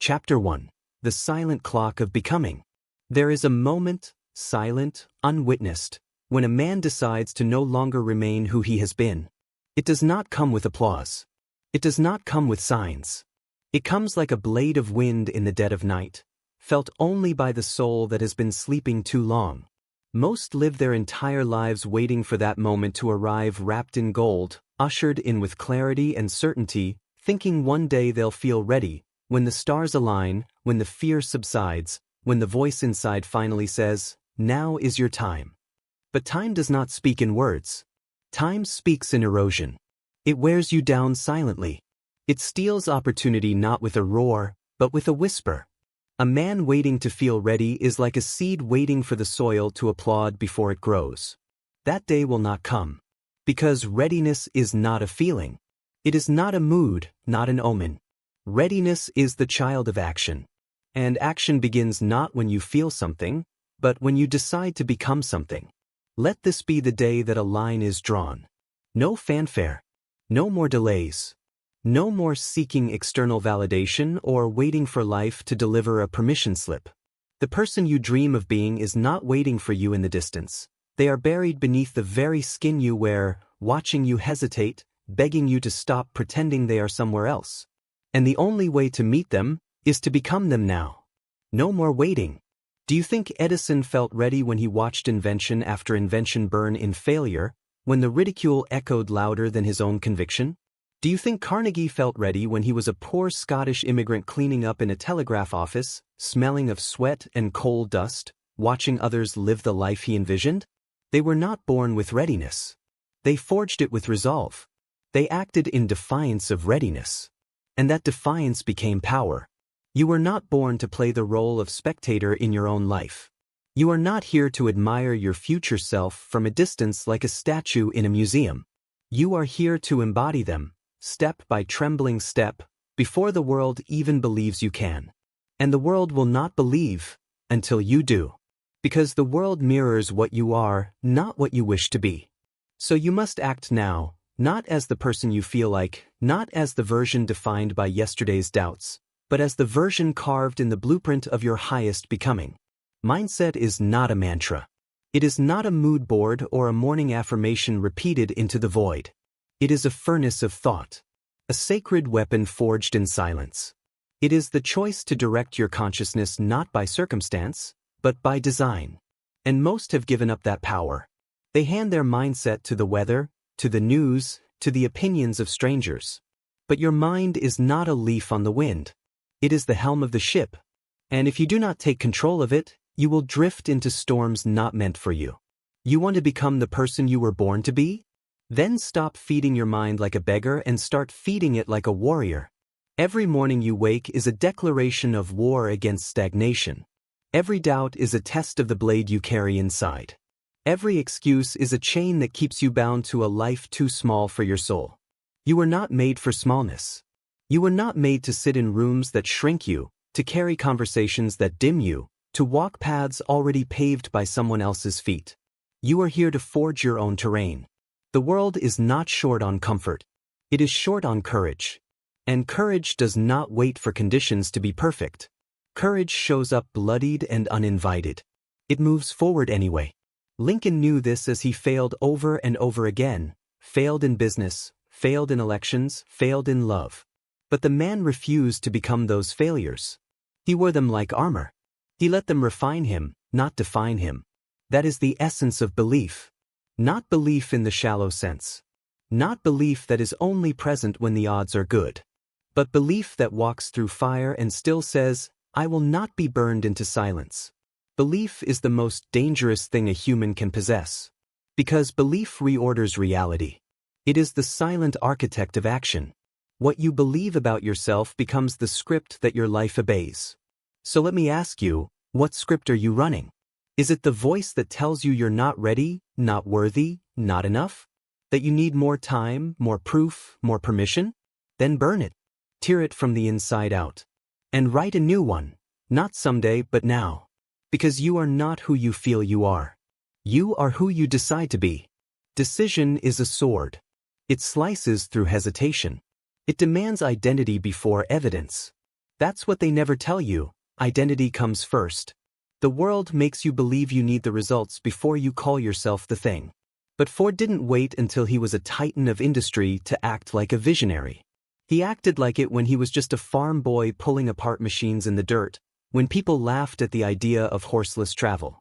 Chapter 1. The Silent Clock of Becoming. There is a moment, silent, unwitnessed, when a man decides to no longer remain who he has been. It does not come with applause. It does not come with signs. It comes like a blade of wind in the dead of night, felt only by the soul that has been sleeping too long. Most live their entire lives waiting for that moment to arrive wrapped in gold, ushered in with clarity and certainty, thinking one day they'll feel ready, when the stars align, when the fear subsides, when the voice inside finally says, "Now is your time." But time does not speak in words. Time speaks in erosion. It wears you down silently. It steals opportunity not with a roar, but with a whisper. A man waiting to feel ready is like a seed waiting for the soil to applaud before it grows. That day will not come. Because readiness is not a feeling. It is not a mood, not an omen. Readiness is the child of action. And action begins not when you feel something, but when you decide to become something. Let this be the day that a line is drawn. No fanfare. No more delays. No more seeking external validation or waiting for life to deliver a permission slip. The person you dream of being is not waiting for you in the distance. They are buried beneath the very skin you wear, watching you hesitate, begging you to stop pretending they are somewhere else. And the only way to meet them is to become them now. No more waiting. Do you think Edison felt ready when he watched invention after invention burn in failure, when the ridicule echoed louder than his own conviction? Do you think Carnegie felt ready when he was a poor Scottish immigrant cleaning up in a telegraph office, smelling of sweat and coal dust, watching others live the life he envisioned? They were not born with readiness. They forged it with resolve. They acted in defiance of readiness. And that defiance became power. You were not born to play the role of spectator in your own life. You are not here to admire your future self from a distance like a statue in a museum. You are here to embody them, step by trembling step, before the world even believes you can. And the world will not believe until you do. Because the world mirrors what you are, not what you wish to be. So you must act now, not as the person you feel like, not as the version defined by yesterday's doubts, but as the version carved in the blueprint of your highest becoming. Mindset is not a mantra. It is not a mood board or a morning affirmation repeated into the void. It is a furnace of thought. A sacred weapon forged in silence. It is the choice to direct your consciousness not by circumstance, but by design. And most have given up that power. They hand their mindset to the weather, to the news, to the opinions of strangers. But your mind is not a leaf on the wind. It is the helm of the ship. And if you do not take control of it, you will drift into storms not meant for you. You want to become the person you were born to be? Then stop feeding your mind like a beggar and start feeding it like a warrior. Every morning you wake is a declaration of war against stagnation. Every doubt is a test of the blade you carry inside. Every excuse is a chain that keeps you bound to a life too small for your soul. You were not made for smallness. You were not made to sit in rooms that shrink you, to carry conversations that dim you, to walk paths already paved by someone else's feet. You are here to forge your own terrain. The world is not short on comfort. It is short on courage. And courage does not wait for conditions to be perfect. Courage shows up bloodied and uninvited. It moves forward anyway. Lincoln knew this as he failed over and over again, failed in business, failed in elections, failed in love. But the man refused to become those failures. He wore them like armor. He let them refine him, not define him. That is the essence of belief. Not belief in the shallow sense. Not belief that is only present when the odds are good. But belief that walks through fire and still says, "I will not be burned into silence." Belief is the most dangerous thing a human can possess. Because belief reorders reality. It is the silent architect of action. What you believe about yourself becomes the script that your life obeys. So let me ask you, what script are you running? Is it the voice that tells you you're not ready, not worthy, not enough? That you need more time, more proof, more permission? Then burn it. Tear it from the inside out. And write a new one. Not someday, but now. Because you are not who you feel you are. You are who you decide to be. Decision is a sword. It slices through hesitation. It demands identity before evidence. That's what they never tell you. Identity comes first. The world makes you believe you need the results before you call yourself the thing. But Ford didn't wait until he was a titan of industry to act like a visionary. He acted like it when he was just a farm boy pulling apart machines in the dirt, when people laughed at the idea of horseless travel.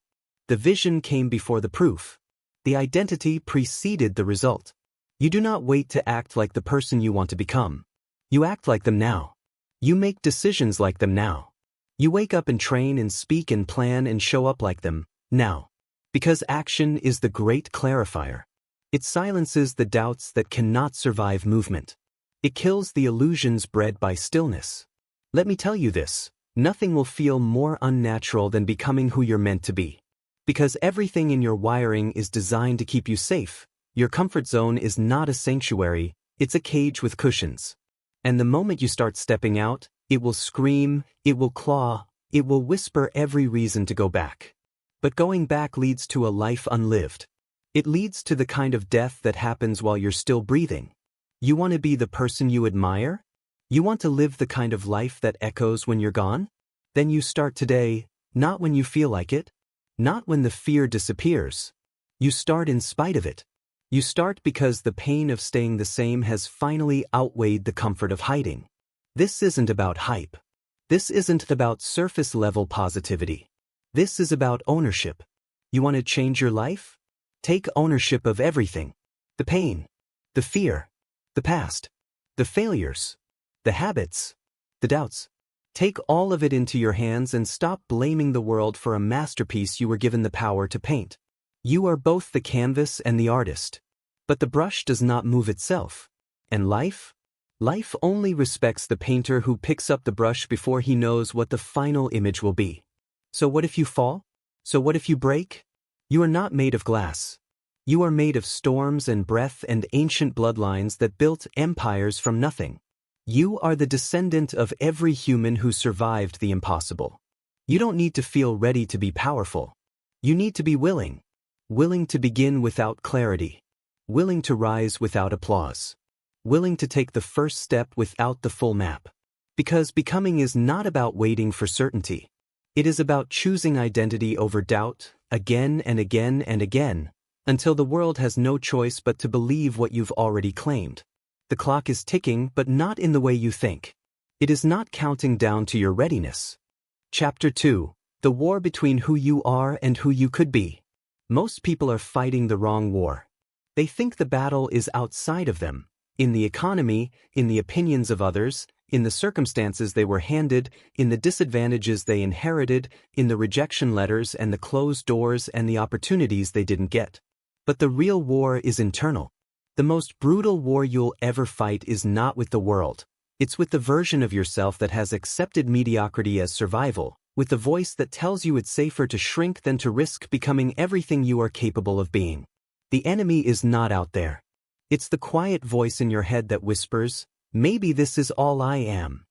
The vision came before the proof. The identity preceded the result. You do not wait to act like the person you want to become. You act like them now. You make decisions like them now. You wake up and train and speak and plan and show up like them, now. Because action is the great clarifier. It silences the doubts that cannot survive movement. It kills the illusions bred by stillness. Let me tell you this, nothing will feel more unnatural than becoming who you're meant to be. Because everything in your wiring is designed to keep you safe. Your comfort zone is not a sanctuary, it's a cage with cushions. And the moment you start stepping out, it will scream, it will claw, it will whisper every reason to go back. But going back leads to a life unlived. It leads to the kind of death that happens while you're still breathing. You want to be the person you admire? You want to live the kind of life that echoes when you're gone? Then you start today, not when you feel like it, not when the fear disappears. You start in spite of it. You start because the pain of staying the same has finally outweighed the comfort of hiding. This isn't about hype. This isn't about surface-level positivity. This is about ownership. You want to change your life? Take ownership of everything. The pain, the fear, the past, the failures, the habits, the doubts. Take all of it into your hands and stop blaming the world for a masterpiece you were given the power to paint. You are both the canvas and the artist. But the brush does not move itself. And life? Life only respects the painter who picks up the brush before he knows what the final image will be. So what if you fall? So what if you break? You are not made of glass. You are made of storms and breath and ancient bloodlines that built empires from nothing. You are the descendant of every human who survived the impossible. You don't need to feel ready to be powerful. You need to be willing. Willing to begin without clarity. Willing to rise without applause. Willing to take the first step without the full map. Because becoming is not about waiting for certainty. It is about choosing identity over doubt, again and again and again, until the world has no choice but to believe what you've already claimed. The clock is ticking, but not in the way you think. It is not counting down to your readiness. Chapter 2. The war between who you are and who you could be. Most people are fighting the wrong war. They think the battle is outside of them, in the economy, in the opinions of others, in the circumstances they were handed, in the disadvantages they inherited, in the rejection letters and the closed doors and the opportunities they didn't get. But the real war is internal. The most brutal war you'll ever fight is not with the world. It's with the version of yourself that has accepted mediocrity as survival, with the voice that tells you it's safer to shrink than to risk becoming everything you are capable of being. The enemy is not out there. It's the quiet voice in your head that whispers, "Maybe this is all I am."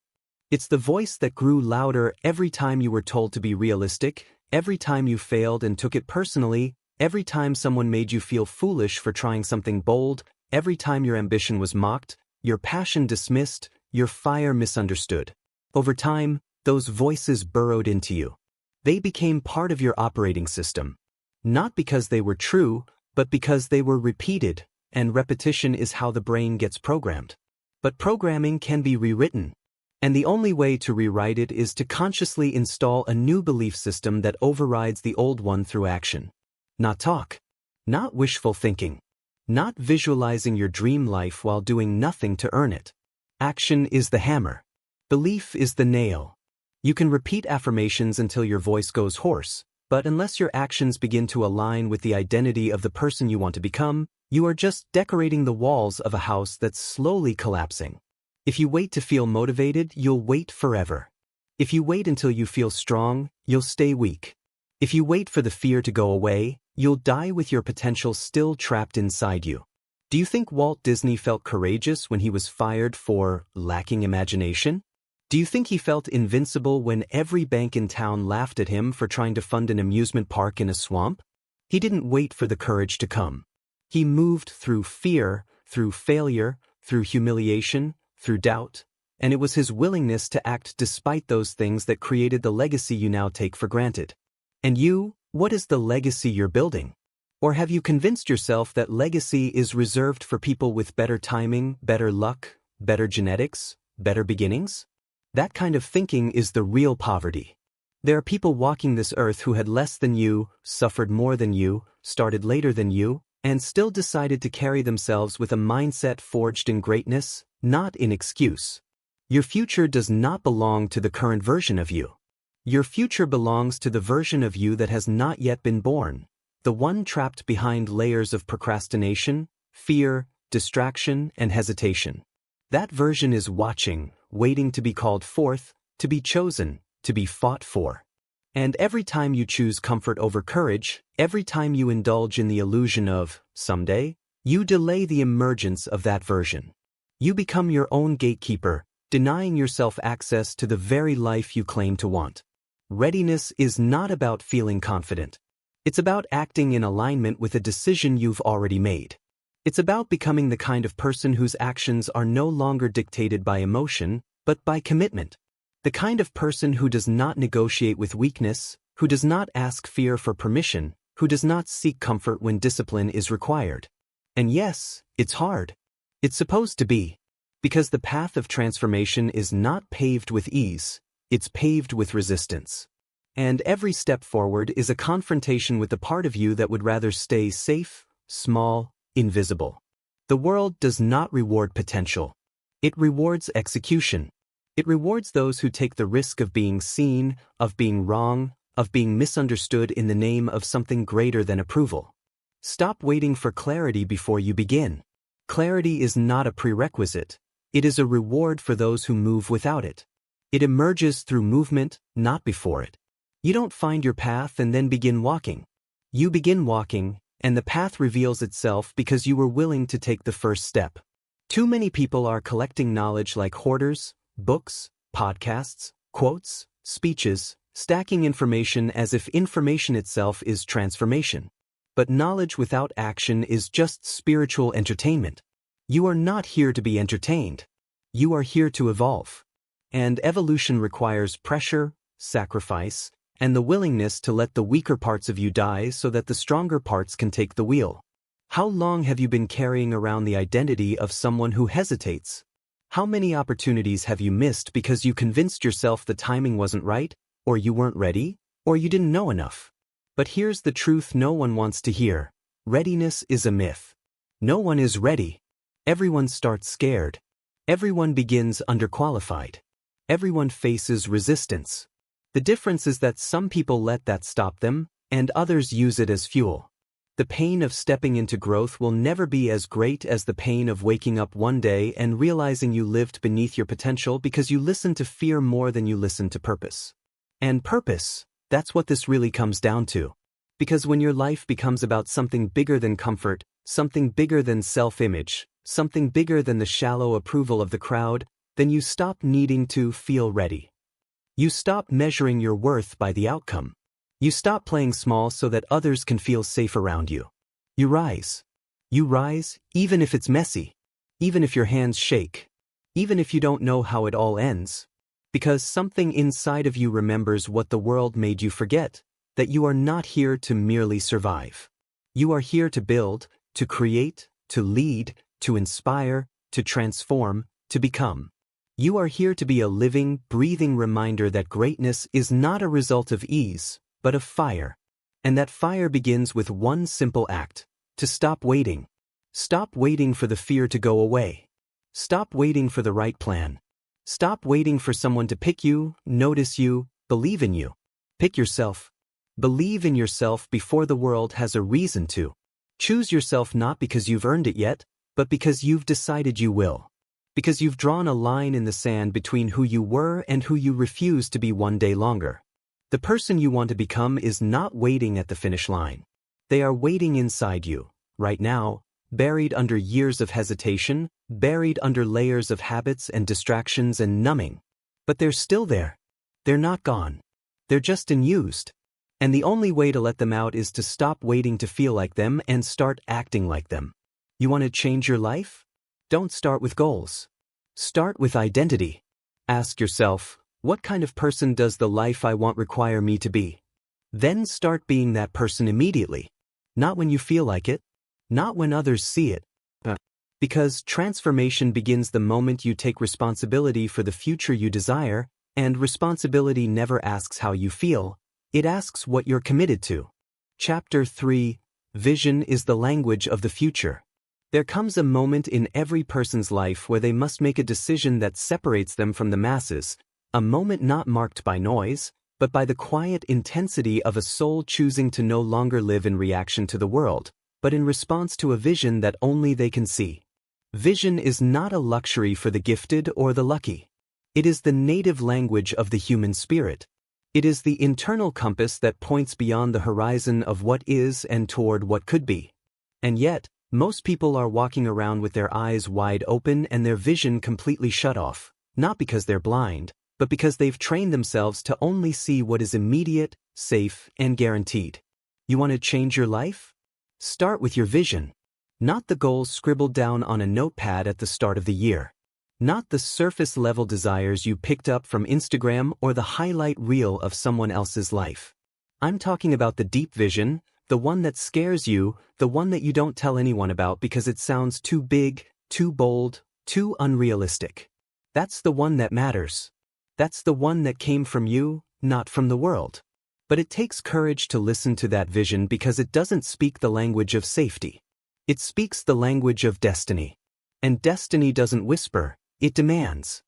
It's the voice that grew louder every time you were told to be realistic, every time you failed and took it personally, every time someone made you feel foolish for trying something bold, every time your ambition was mocked, your passion dismissed, your fire misunderstood. Over time, those voices burrowed into you. They became part of your operating system. Not because they were true, but because they were repeated, and repetition is how the brain gets programmed. But programming can be rewritten. And the only way to rewrite it is to consciously install a new belief system that overrides the old one through action. Not talk. Not wishful thinking. Not visualizing your dream life while doing nothing to earn it. Action is the hammer. Belief is the nail. You can repeat affirmations until your voice goes hoarse, but unless your actions begin to align with the identity of the person you want to become, you are just decorating the walls of a house that's slowly collapsing. If you wait to feel motivated, you'll wait forever. If you wait until you feel strong, you'll stay weak. If you wait for the fear to go away, you'll die with your potential still trapped inside you. Do you think Walt Disney felt courageous when he was fired for lacking imagination? Do you think he felt invincible when every bank in town laughed at him for trying to fund an amusement park in a swamp? He didn't wait for the courage to come. He moved through fear, through failure, through humiliation, through doubt, and it was his willingness to act despite those things that created the legacy you now take for granted. And you, what is the legacy you're building? Or have you convinced yourself that legacy is reserved for people with better timing, better luck, better genetics, better beginnings? That kind of thinking is the real poverty. There are people walking this earth who had less than you, suffered more than you, started later than you, and still decided to carry themselves with a mindset forged in greatness, not in excuse. Your future does not belong to the current version of you. Your future belongs to the version of you that has not yet been born, the one trapped behind layers of procrastination, fear, distraction, and hesitation. That version is watching, waiting to be called forth, to be chosen, to be fought for. And every time you choose comfort over courage, every time you indulge in the illusion of, someday, you delay the emergence of that version. You become your own gatekeeper, denying yourself access to the very life you claim to want. Readiness is not about feeling confident. It's about acting in alignment with a decision you've already made. It's about becoming the kind of person whose actions are no longer dictated by emotion, but by commitment. The kind of person who does not negotiate with weakness, who does not ask fear for permission, who does not seek comfort when discipline is required. And yes, it's hard. It's supposed to be. Because the path of transformation is not paved with ease, it's paved with resistance. And every step forward is a confrontation with the part of you that would rather stay safe, small, invisible. The world does not reward potential. It rewards execution. It rewards those who take the risk of being seen, of being wrong, of being misunderstood in the name of something greater than approval. Stop waiting for clarity before you begin. Clarity is not a prerequisite. It is a reward for those who move without it. It emerges through movement, not before it. You don't find your path and then begin walking. You begin walking, and the path reveals itself because you were willing to take the first step. Too many people are collecting knowledge like hoarders, books, podcasts, quotes, speeches, stacking information as if information itself is transformation. But knowledge without action is just spiritual entertainment. You are not here to be entertained. You are here to evolve. And evolution requires pressure, sacrifice, and the willingness to let the weaker parts of you die so that the stronger parts can take the wheel. How long have you been carrying around the identity of someone who hesitates? How many opportunities have you missed because you convinced yourself the timing wasn't right, or you weren't ready, or you didn't know enough? But here's the truth no one wants to hear. Readiness is a myth. No one is ready. Everyone starts scared. Everyone begins underqualified. Everyone faces resistance. The difference is that some people let that stop them, and others use it as fuel. The pain of stepping into growth will never be as great as the pain of waking up one day and realizing you lived beneath your potential because you listened to fear more than you listened to purpose. And purpose, that's what this really comes down to. Because when your life becomes about something bigger than comfort, something bigger than self-image, something bigger than the shallow approval of the crowd, then you stop needing to feel ready. You stop measuring your worth by the outcome. You stop playing small so that others can feel safe around you. You rise. You rise, even if it's messy. Even if your hands shake. Even if you don't know how it all ends. Because something inside of you remembers what the world made you forget, that you are not here to merely survive. You are here to build, to create, to lead, to inspire, to transform, to become. You are here to be a living, breathing reminder that greatness is not a result of ease, but of fire. And that fire begins with one simple act: to stop waiting. Stop waiting for the fear to go away. Stop waiting for the right plan. Stop waiting for someone to pick you, notice you, believe in you. Pick yourself. Believe in yourself before the world has a reason to. Choose yourself not because you've earned it yet, but because you've decided you will. Because you've drawn a line in the sand between who you were and who you refuse to be one day longer. The person you want to become is not waiting at the finish line. They are waiting inside you, right now, buried under years of hesitation, buried under layers of habits and distractions and numbing. But they're still there. They're not gone. They're just unused. And the only way to let them out is to stop waiting to feel like them and start acting like them. You want to change your life? Don't start with goals. Start with identity. Ask yourself, what kind of person does the life I want require me to be? Then start being that person immediately. Not when you feel like it, not when others see it. Because transformation begins the moment you take responsibility for the future you desire, and responsibility never asks how you feel, it asks what you're committed to. Chapter 3: Vision is the language of the future. There comes a moment in every person's life where they must make a decision that separates them from the masses, a moment not marked by noise, but by the quiet intensity of a soul choosing to no longer live in reaction to the world, but in response to a vision that only they can see. Vision is not a luxury for the gifted or the lucky. It is the native language of the human spirit. It is the internal compass that points beyond the horizon of what is and toward what could be. And yet, most people are walking around with their eyes wide open and their vision completely shut off, not because they're blind, but because they've trained themselves to only see what is immediate, safe, and guaranteed. You want to change your life? Start with your vision. Not the goals scribbled down on a notepad at the start of the year. Not the surface-level desires you picked up from Instagram or the highlight reel of someone else's life. I'm talking about the deep vision, the one that scares you, the one that you don't tell anyone about because it sounds too big, too bold, too unrealistic. That's the one that matters. That's the one that came from you, not from the world. But it takes courage to listen to that vision because it doesn't speak the language of safety. It speaks the language of destiny. And destiny doesn't whisper, it demands.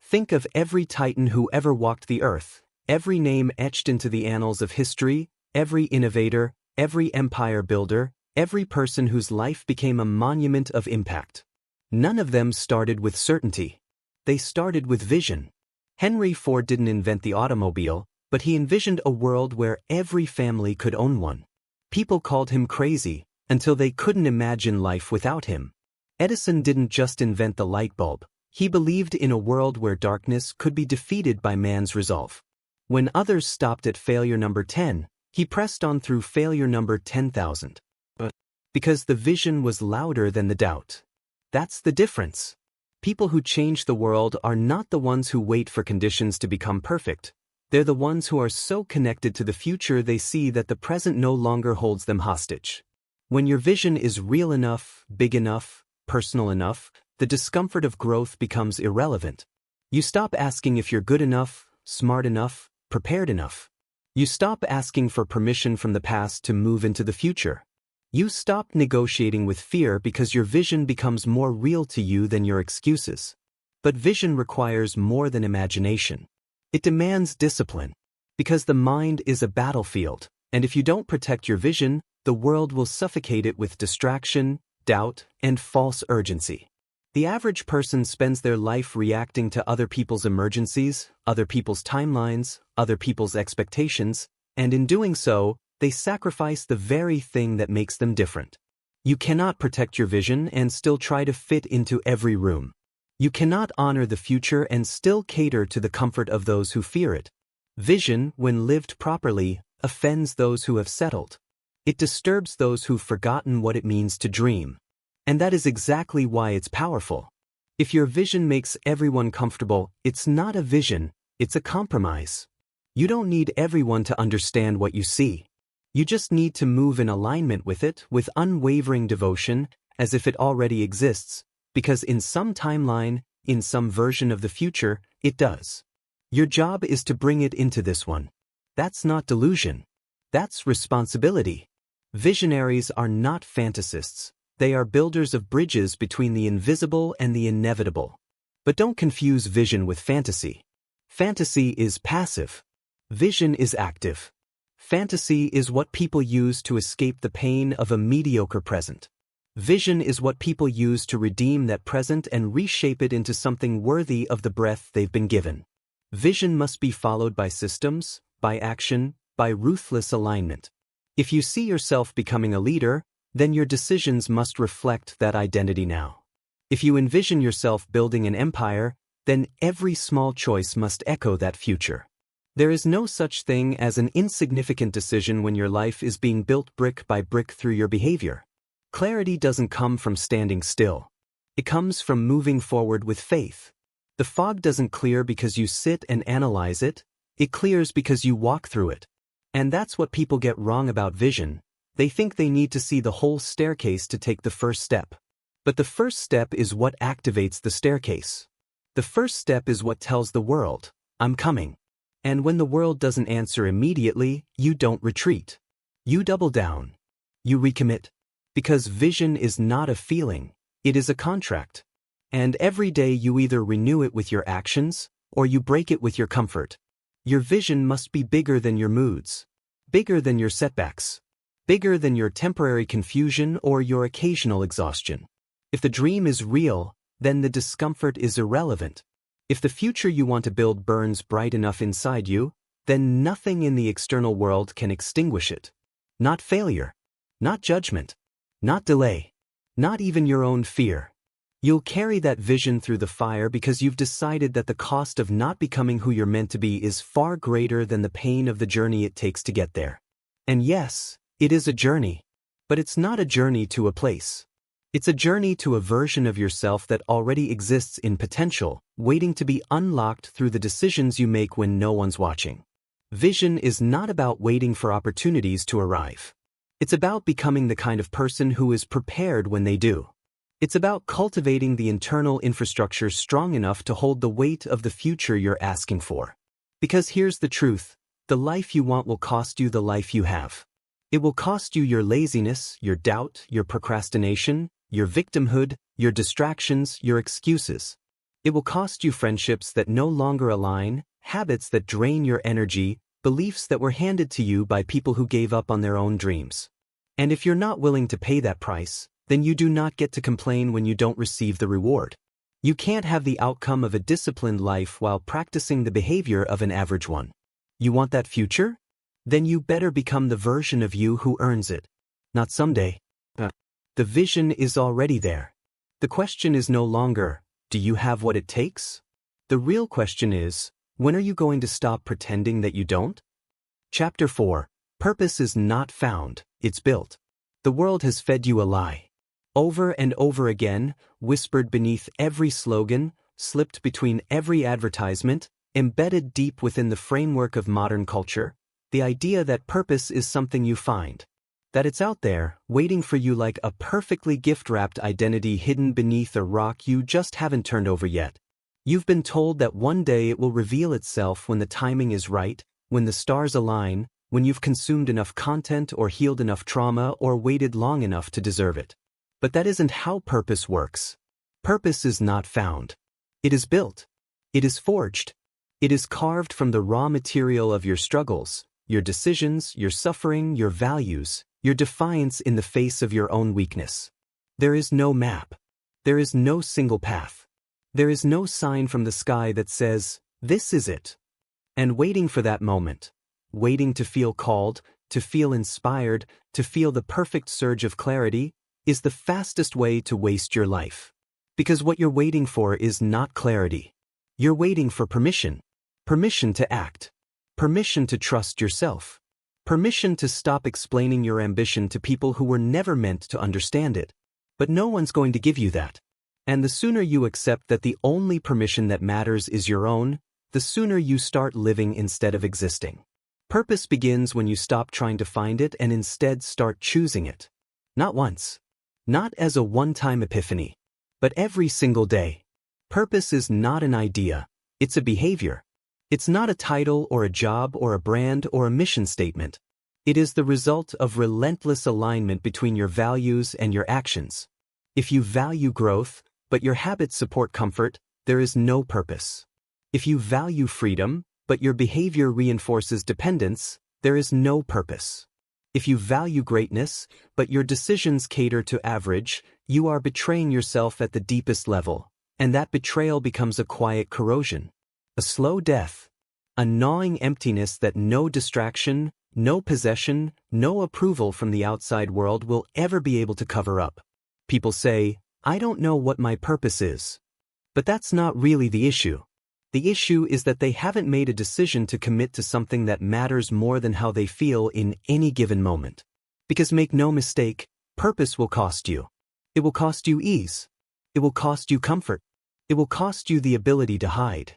Think of every titan who ever walked the earth, every name etched into the annals of history, every innovator, every empire builder, every person whose life became a monument of impact. None of them started with certainty. They started with vision. Henry Ford didn't invent the automobile, but he envisioned a world where every family could own one. People called him crazy, until they couldn't imagine life without him. Edison didn't just invent the light bulb. He believed in a world where darkness could be defeated by man's resolve. When others stopped at failure number 10, he pressed on through failure number 10,000. Because the vision was louder than the doubt. That's the difference. People who change the world are not the ones who wait for conditions to become perfect. They're the ones who are so connected to the future they see that the present no longer holds them hostage. When your vision is real enough, big enough, personal enough, the discomfort of growth becomes irrelevant. You stop asking if you're good enough, smart enough, prepared enough. You stop asking for permission from the past to move into the future. You stop negotiating with fear because your vision becomes more real to you than your excuses. But vision requires more than imagination. It demands discipline. Because the mind is a battlefield, and if you don't protect your vision, the world will suffocate it with distraction, doubt, and false urgency. The average person spends their life reacting to other people's emergencies, other people's timelines, other people's expectations, and in doing so, they sacrifice the very thing that makes them different. You cannot protect your vision and still try to fit into every room. You cannot honor the future and still cater to the comfort of those who fear it. Vision, when lived properly, offends those who have settled. It disturbs those who've forgotten what it means to dream. And that is exactly why it's powerful. If your vision makes everyone comfortable, it's not a vision, it's a compromise. You don't need everyone to understand what you see. You just need to move in alignment with it with unwavering devotion, as if it already exists, because in some timeline, in some version of the future, it does. Your job is to bring it into this one. That's not delusion. That's responsibility. Visionaries are not fantasists. They are builders of bridges between the invisible and the inevitable. But don't confuse vision with fantasy. Fantasy is passive. Vision is active. Fantasy is what people use to escape the pain of a mediocre present. Vision is what people use to redeem that present and reshape it into something worthy of the breath they've been given. Vision must be followed by systems, by action, by ruthless alignment. If you see yourself becoming a leader, then your decisions must reflect that identity now. If you envision yourself building an empire, then every small choice must echo that future. There is no such thing as an insignificant decision when your life is being built brick by brick through your behavior. Clarity doesn't come from standing still. It comes from moving forward with faith. The fog doesn't clear because you sit and analyze it, it clears because you walk through it. And that's what people get wrong about vision. They think they need to see the whole staircase to take the first step. But the first step is what activates the staircase. The first step is what tells the world, I'm coming. And when the world doesn't answer immediately, you don't retreat. You double down. You recommit. Because vision is not a feeling, it is a contract. And every day you either renew it with your actions, or you break it with your comfort. Your vision must be bigger than your moods, bigger than your setbacks, bigger than your temporary confusion or your occasional exhaustion. If the dream is real, then the discomfort is irrelevant. If the future you want to build burns bright enough inside you, then nothing in the external world can extinguish it. Not failure, not judgment, not delay, not even your own fear. You'll carry that vision through the fire because you've decided that the cost of not becoming who you're meant to be is far greater than the pain of the journey it takes to get there. And yes, it is a journey. But it's not a journey to a place. It's a journey to a version of yourself that already exists in potential, waiting to be unlocked through the decisions you make when no one's watching. Vision is not about waiting for opportunities to arrive. It's about becoming the kind of person who is prepared when they do. It's about cultivating the internal infrastructure strong enough to hold the weight of the future you're asking for. Because here's the truth, the life you want will cost you the life you have. It will cost you your laziness, your doubt, your procrastination, your victimhood, your distractions, your excuses. It will cost you friendships that no longer align, habits that drain your energy, beliefs that were handed to you by people who gave up on their own dreams. And if you're not willing to pay that price, then you do not get to complain when you don't receive the reward. You can't have the outcome of a disciplined life while practicing the behavior of an average one. You want that future? Then you better become the version of you who earns it. Not someday. The vision is already there. The question is no longer, do you have what it takes? The real question is, when are you going to stop pretending that you don't? Chapter 4. Purpose is not found, it's built. The world has fed you a lie. Over and over again, whispered beneath every slogan, slipped between every advertisement, embedded deep within the framework of modern culture, the idea that purpose is something you find. That it's out there, waiting for you like a perfectly gift-wrapped identity hidden beneath a rock you just haven't turned over yet. You've been told that one day it will reveal itself when the timing is right, when the stars align, when you've consumed enough content or healed enough trauma or waited long enough to deserve it. But that isn't how purpose works. Purpose is not found. It is built. It is forged. It is carved from the raw material of your struggles, your decisions, your suffering, your values, your defiance in the face of your own weakness. There is no map. There is no single path. There is no sign from the sky that says, this is it. And waiting for that moment, waiting to feel called, to feel inspired, to feel the perfect surge of clarity, is the fastest way to waste your life. Because what you're waiting for is not clarity. You're waiting for permission. Permission to act. Permission to trust yourself. Permission to stop explaining your ambition to people who were never meant to understand it. But no one's going to give you that. And the sooner you accept that the only permission that matters is your own, the sooner you start living instead of existing. Purpose begins when you stop trying to find it and instead start choosing it. Not once. Not as a one-time epiphany. But every single day. Purpose is not an idea. It's a behavior. It's not a title or a job or a brand or a mission statement. It is the result of relentless alignment between your values and your actions. If you value growth, but your habits support comfort, there is no purpose. If you value freedom, but your behavior reinforces dependence, there is no purpose. If you value greatness, but your decisions cater to average, you are betraying yourself at the deepest level, and that betrayal becomes a quiet corrosion. A slow death, a gnawing emptiness that no distraction, no possession, no approval from the outside world will ever be able to cover up. People say, I don't know what my purpose is. But that's not really the issue. The issue is that they haven't made a decision to commit to something that matters more than how they feel in any given moment. Because make no mistake, purpose will cost you. It will cost you ease. It will cost you comfort. It will cost you the ability to hide.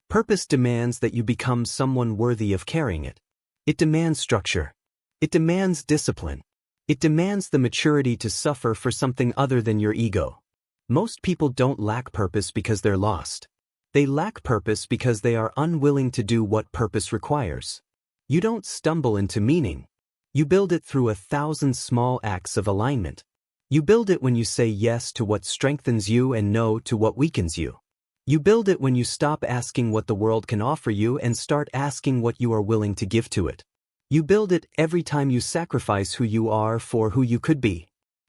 Purpose demands that you become someone worthy of carrying it. It demands structure. It demands discipline. It demands the maturity to suffer for something other than your ego. Most people don't lack purpose because they're lost. They lack purpose because they are unwilling to do what purpose requires. You don't stumble into meaning. You build it through 1,000 small acts of alignment. You build it when you say yes to what strengthens you and no to what weakens you. You build it when you stop asking what the world can offer you and start asking what you are willing to give to it. You build it every time you sacrifice who you are for who you could be.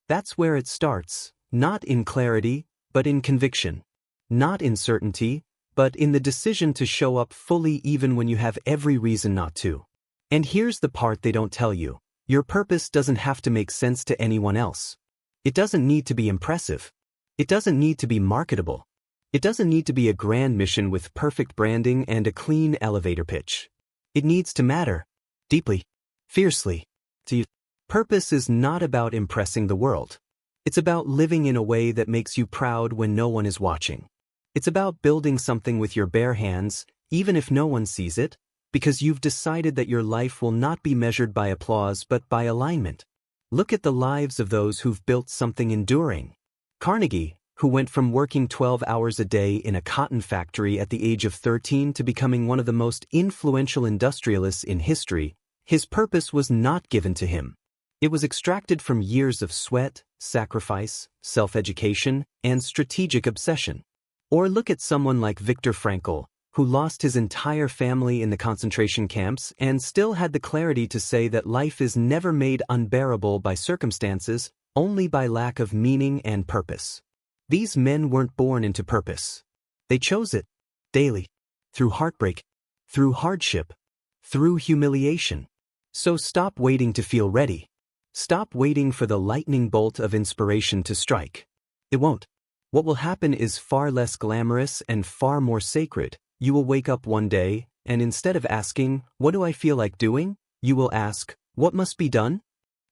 That's where it starts, not in clarity, but in conviction. Not in certainty, but in the decision to show up fully even when you have every reason not to. And here's the part they don't tell you. Your purpose doesn't have to make sense to anyone else. It doesn't need to be impressive. It doesn't need to be marketable. It doesn't need to be a grand mission with perfect branding and a clean elevator pitch. It needs to matter. Deeply. Fiercely. To you. Purpose is not about impressing the world. It's about living in a way that makes you proud when no one is watching. It's about building something with your bare hands, even if no one sees it, because you've decided that your life will not be measured by applause but by alignment. Look at the lives of those who've built something enduring. Carnegie, who went from working 12 hours a day in a cotton factory at the age of 13 to becoming one of the most influential industrialists in history, his purpose was not given to him. It was extracted from years of sweat, sacrifice, self-education, and strategic obsession. Or look at someone like Viktor Frankl, who lost his entire family in the concentration camps and still had the clarity to say that life is never made unbearable by circumstances, only by lack of meaning and purpose. These men weren't born into purpose. They chose it, daily, through heartbreak, through hardship, through humiliation. So stop waiting to feel ready. Stop waiting for the lightning bolt of inspiration to strike. It won't. What will happen is far less glamorous and far more sacred. You will wake up one day, and instead of asking, "What do I feel like doing?" you will ask, "What must be done?"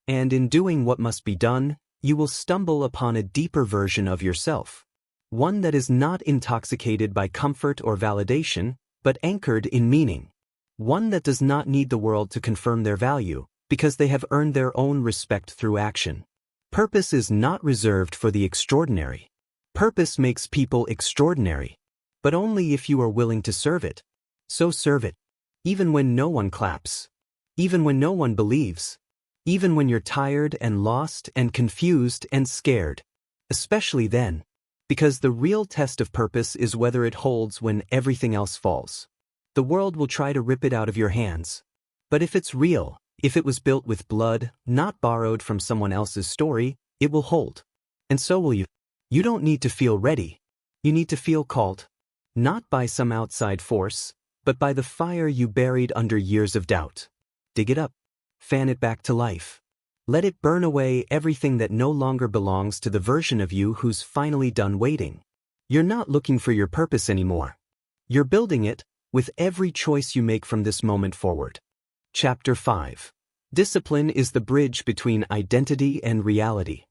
And in doing what must be done, you will stumble upon a deeper version of yourself. One that is not intoxicated by comfort or validation, but anchored in meaning. One that does not need the world to confirm their value, because they have earned their own respect through action. Purpose is not reserved for the extraordinary. Purpose makes people extraordinary. But only if you are willing to serve it. So serve it. Even when no one claps. Even when no one believes. Even when you're tired and lost and confused and scared. Especially then. Because the real test of purpose is whether it holds when everything else falls. The world will try to rip it out of your hands. But if it's real, if it was built with blood, not borrowed from someone else's story, it will hold. And so will you. You don't need to feel ready. You need to feel called. Not by some outside force, but by the fire you buried under years of doubt. Dig it up. Fan it back to life. Let it burn away everything that no longer belongs to the version of you who's finally done waiting. You're not looking for your purpose anymore. You're building it, with every choice you make from this moment forward. Chapter 5. Discipline is the bridge between identity and reality.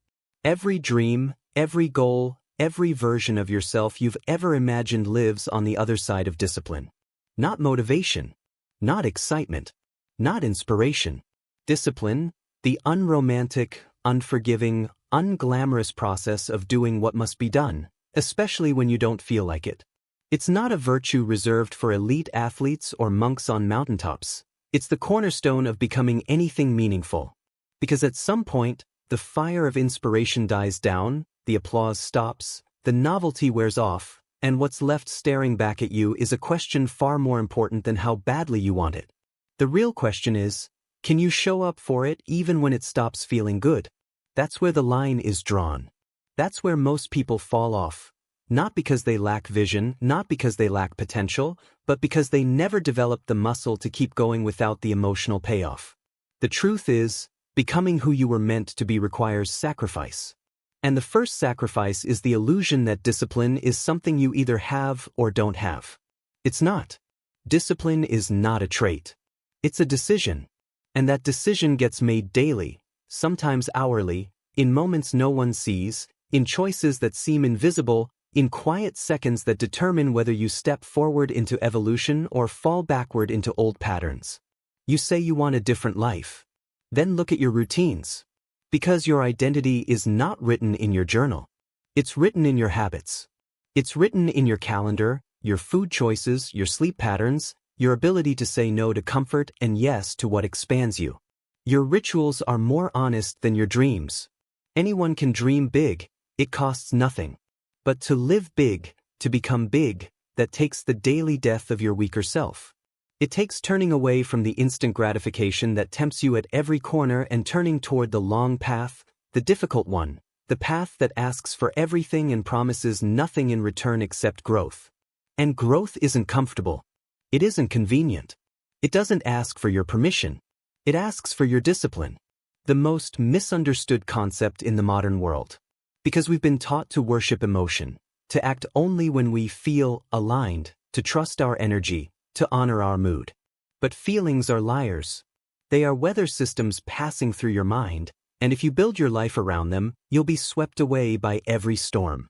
Every dream, every goal, every version of yourself you've ever imagined lives on the other side of discipline. Not motivation. Not excitement. Not inspiration. Discipline, the unromantic, unforgiving, unglamorous process of doing what must be done, especially when you don't feel like it. It's not a virtue reserved for elite athletes or monks on mountaintops. It's the cornerstone of becoming anything meaningful. Because at some point, the fire of inspiration dies down, the applause stops, the novelty wears off, and what's left staring back at you is a question far more important than how badly you want it. The real question is, can you show up for it even when it stops feeling good? That's where the line is drawn. That's where most people fall off. Not because they lack vision, not because they lack potential, but because they never developed the muscle to keep going without the emotional payoff. The truth is, becoming who you were meant to be requires sacrifice. And the first sacrifice is the illusion that discipline is something you either have or don't have. It's not. Discipline is not a trait. It's a decision. And that decision gets made daily, sometimes hourly, in moments no one sees, in choices that seem invisible, in quiet seconds that determine whether you step forward into evolution or fall backward into old patterns. You say you want a different life. Then look at your routines. Because your identity is not written in your journal. It's written in your habits. It's written in your calendar, your food choices, your sleep patterns, your ability to say no to comfort and yes to what expands you. Your rituals are more honest than your dreams. Anyone can dream big, it costs nothing. But to live big, to become big, that takes the daily death of your weaker self. It takes turning away from the instant gratification that tempts you at every corner and turning toward the long path, the difficult one, the path that asks for everything and promises nothing in return except growth. And growth isn't comfortable. It isn't convenient. It doesn't ask for your permission. It asks for your discipline. The most misunderstood concept in the modern world. Because we've been taught to worship emotion, to act only when we feel aligned, to trust our energy, to honor our mood. But feelings are liars. They are weather systems passing through your mind, and if you build your life around them, you'll be swept away by every storm.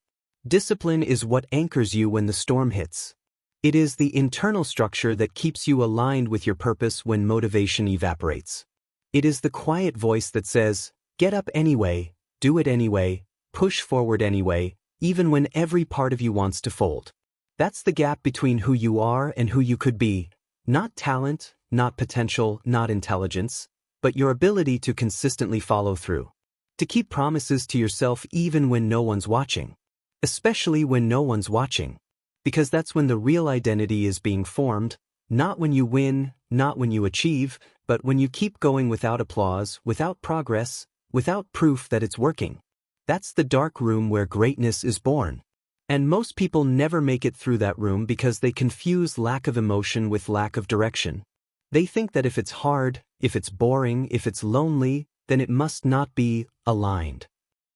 Discipline is what anchors you when the storm hits. It is the internal structure that keeps you aligned with your purpose when motivation evaporates. It is the quiet voice that says, get up anyway, do it anyway, push forward anyway, even when every part of you wants to fold. That's the gap between who you are and who you could be. Not talent, not potential, not intelligence, but your ability to consistently follow through. To keep promises to yourself even when no one's watching. Especially when no one's watching. Because that's when the real identity is being formed, not when you win, not when you achieve, but when you keep going without applause, without progress, without proof that it's working. That's the dark room where greatness is born. And most people never make it through that room because they confuse lack of emotion with lack of direction. They think that if it's hard, if it's boring, if it's lonely, then it must not be aligned.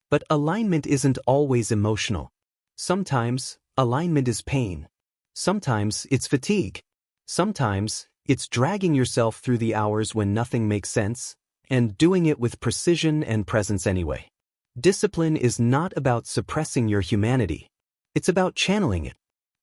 But alignment isn't always emotional. Sometimes, alignment is pain. Sometimes, it's fatigue. Sometimes, it's dragging yourself through the hours when nothing makes sense, and doing it with precision and presence anyway. Discipline is not about suppressing your humanity. It's about channeling it.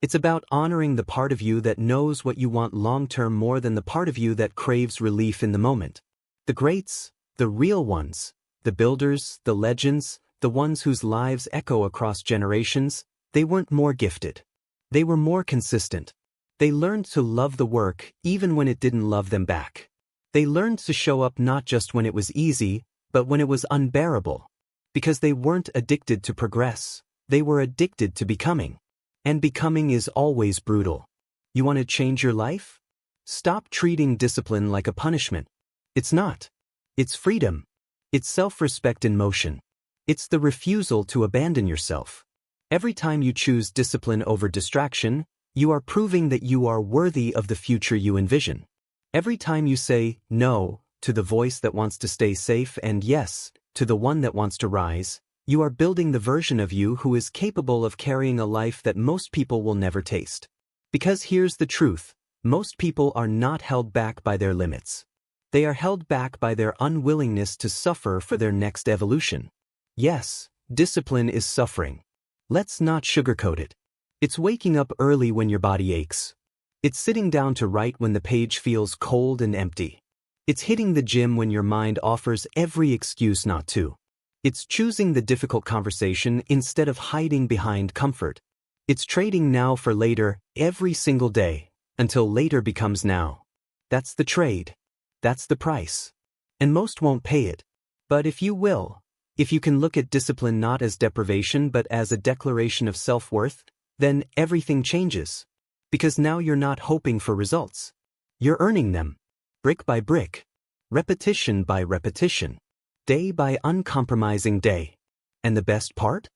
It's about honoring the part of you that knows what you want long-term more than the part of you that craves relief in the moment. The greats, the real ones, the builders, the legends, the ones whose lives echo across generations, they weren't more gifted. They were more consistent. They learned to love the work even when it didn't love them back. They learned to show up not just when it was easy, but when it was unbearable. Because they weren't addicted to progress. They were addicted to becoming. And becoming is always brutal. You want to change your life? Stop treating discipline like a punishment. It's not. It's freedom. It's self-respect in motion. It's the refusal to abandon yourself. Every time you choose discipline over distraction, you are proving that you are worthy of the future you envision. Every time you say no to the voice that wants to stay safe and yes to the one that wants to rise, you are building the version of you who is capable of carrying a life that most people will never taste. Because here's the truth, most people are not held back by their limits. They are held back by their unwillingness to suffer for their next evolution. Yes, discipline is suffering. Let's not sugarcoat it. It's waking up early when your body aches. It's sitting down to write when the page feels cold and empty. It's hitting the gym when your mind offers every excuse not to. It's choosing the difficult conversation instead of hiding behind comfort. It's trading now for later every single day, until later becomes now. That's the trade. That's the price. And most won't pay it. But if you will, if you can look at discipline not as deprivation but as a declaration of self-worth, then everything changes. Because now you're not hoping for results. You're earning them. Brick by brick. Repetition by repetition. Day by uncompromising day. And the best part?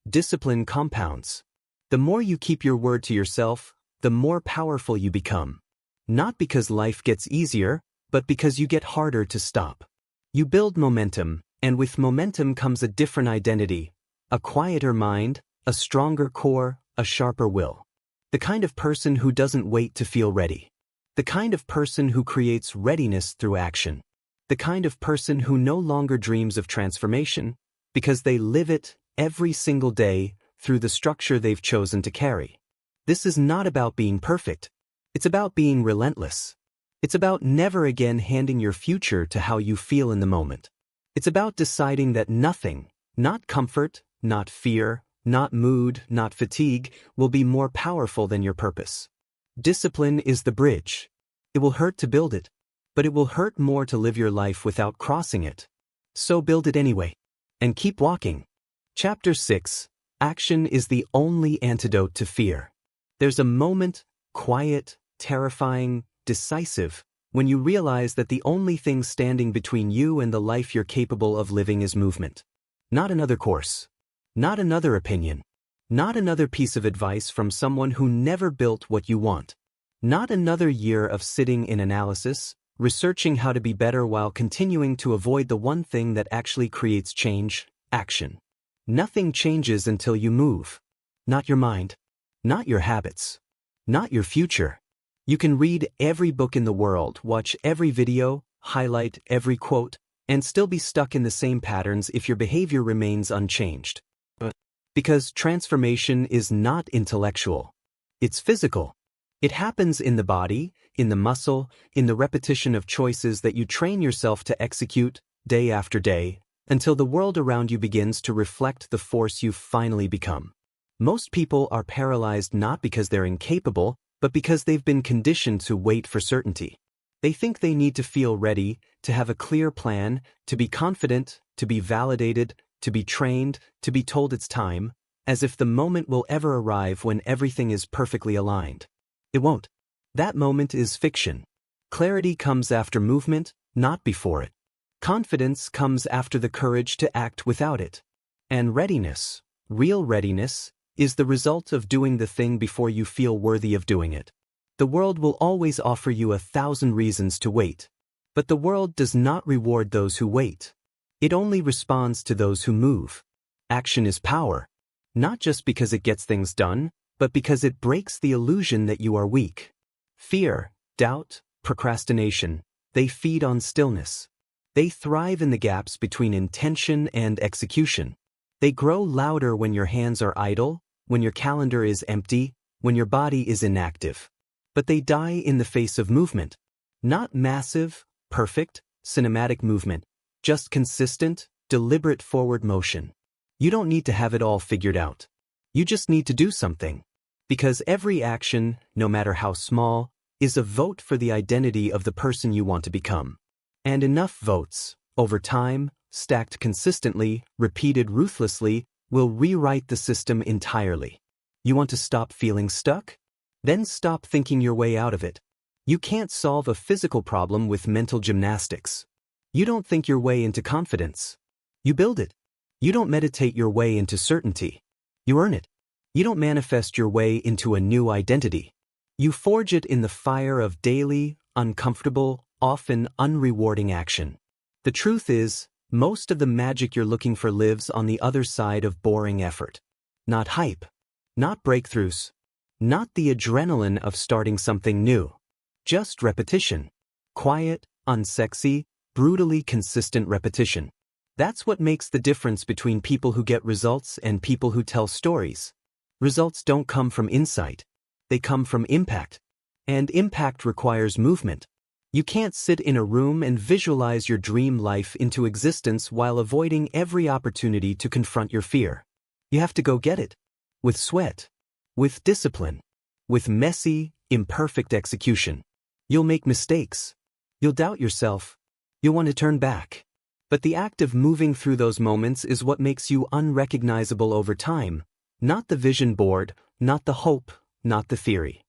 Discipline compounds. The more you keep your word to yourself, the more powerful you become. Not because life gets easier, but because you get harder to stop. You build momentum, and with momentum comes a different identity, a quieter mind, a stronger core, a sharper will. The kind of person who doesn't wait to feel ready. The kind of person who creates readiness through action. The kind of person who no longer dreams of transformation, because they live it every single day, through the structure they've chosen to carry. This is not about being perfect. It's about being relentless. It's about never again handing your future to how you feel in the moment. It's about deciding that nothing, not comfort, not fear, not mood, not fatigue, will be more powerful than your purpose. Discipline is the bridge. It will hurt to build it, but it will hurt more to live your life without crossing it. So build it anyway. And keep walking. Chapter 6. Action is the only antidote to fear. There's a moment, quiet, terrifying, decisive, when you realize that the only thing standing between you and the life you're capable of living is movement. Not another course. Not another opinion. Not another piece of advice from someone who never built what you want. Not another year of sitting in analysis, researching how to be better while continuing to avoid the one thing that actually creates change, action. Nothing changes until you move. Not your mind. Not your habits. Not your future. You can read every book in the world, watch every video, highlight every quote, and still be stuck in the same patterns if your behavior remains unchanged. Because transformation is not intellectual. It's physical. It happens in the body, in the muscle, in the repetition of choices that you train yourself to execute, day after day, until the world around you begins to reflect the force you've finally become. Most people are paralyzed not because they're incapable, but because they've been conditioned to wait for certainty. They think they need to feel ready, to have a clear plan, to be confident, to be validated, to be trained, to be told it's time, as if the moment will ever arrive when everything is perfectly aligned. It won't. That moment is fiction. Clarity comes after movement, not before it. Confidence comes after the courage to act without it. And readiness, real readiness, is the result of doing the thing before you feel worthy of doing it. The world will always offer you 1,000 reasons to wait. But the world does not reward those who wait. It only responds to those who move. Action is power. Not just because it gets things done, but because it breaks the illusion that you are weak. Fear, doubt, procrastination, they feed on stillness. They thrive in the gaps between intention and execution. They grow louder when your hands are idle, when your calendar is empty, when your body is inactive. But they die in the face of movement. Not massive, perfect, cinematic movement, just consistent, deliberate forward motion. You don't need to have it all figured out. You just need to do something. Because every action, no matter how small, is a vote for the identity of the person you want to become. And enough votes, over time, stacked consistently, repeated ruthlessly, will rewrite the system entirely. You want to stop feeling stuck? Then stop thinking your way out of it. You can't solve a physical problem with mental gymnastics. You don't think your way into confidence. You build it. You don't meditate your way into certainty. You earn it. You don't manifest your way into a new identity. You forge it in the fire of daily, uncomfortable, often unrewarding action. The truth is, most of the magic you're looking for lives on the other side of boring effort. Not hype. Not breakthroughs. Not the adrenaline of starting something new. Just repetition. Quiet, unsexy, brutally consistent repetition. That's what makes the difference between people who get results and people who tell stories. Results don't come from insight. They come from impact. And impact requires movement. You can't sit in a room and visualize your dream life into existence while avoiding every opportunity to confront your fear. You have to go get it. With sweat. With discipline. With messy, imperfect execution. You'll make mistakes. You'll doubt yourself. You'll want to turn back. But the act of moving through those moments is what makes you unrecognizable over time. Not the vision board, not the hope, not the theory.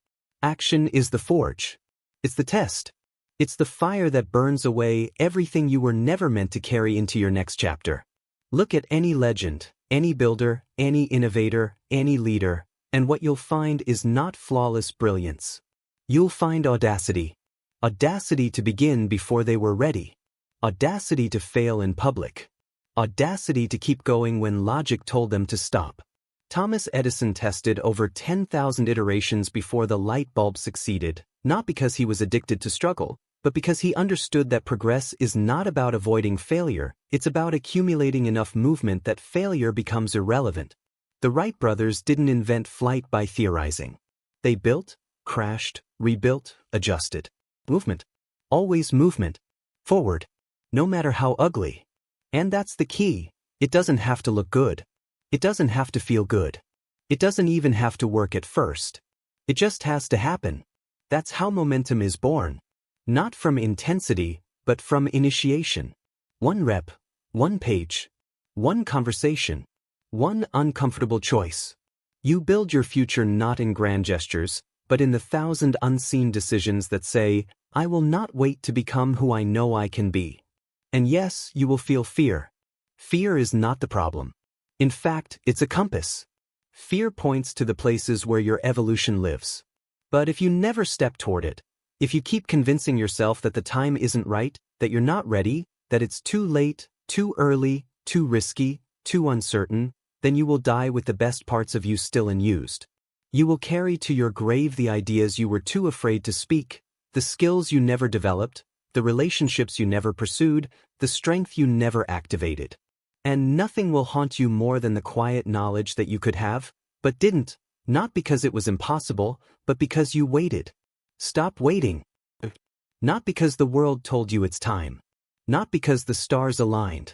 Action is the forge. It's the test. It's the fire that burns away everything you were never meant to carry into your next chapter. Look at any legend, any builder, any innovator, any leader, and what you'll find is not flawless brilliance. You'll find audacity. Audacity to begin before they were ready. Audacity to fail in public. Audacity to keep going when logic told them to stop. Thomas Edison tested over 10,000 iterations before the light bulb succeeded, not because he was addicted to struggle, but because he understood that progress is not about avoiding failure, it's about accumulating enough movement that failure becomes irrelevant. The Wright brothers didn't invent flight by theorizing. They built, crashed, rebuilt, adjusted. Movement. Always movement. Forward. No matter how ugly. And that's the key. It doesn't have to look good. It doesn't have to feel good. It doesn't even have to work at first. It just has to happen. That's how momentum is born. Not from intensity, but from initiation. One rep, one page, one conversation, one uncomfortable choice. You build your future not in grand gestures, but in the 1,000 unseen decisions that say, I will not wait to become who I know I can be. And yes, you will feel fear. Fear is not the problem. In fact, it's a compass. Fear points to the places where your evolution lives. But if you never step toward it, if you keep convincing yourself that the time isn't right, that you're not ready, that it's too late, too early, too risky, too uncertain, then you will die with the best parts of you still unused. You will carry to your grave the ideas you were too afraid to speak, the skills you never developed, the relationships you never pursued, the strength you never activated. And nothing will haunt you more than the quiet knowledge that you could have, but didn't, not because it was impossible, but because you waited. Stop waiting. Not because the world told you it's time. Not because the stars aligned.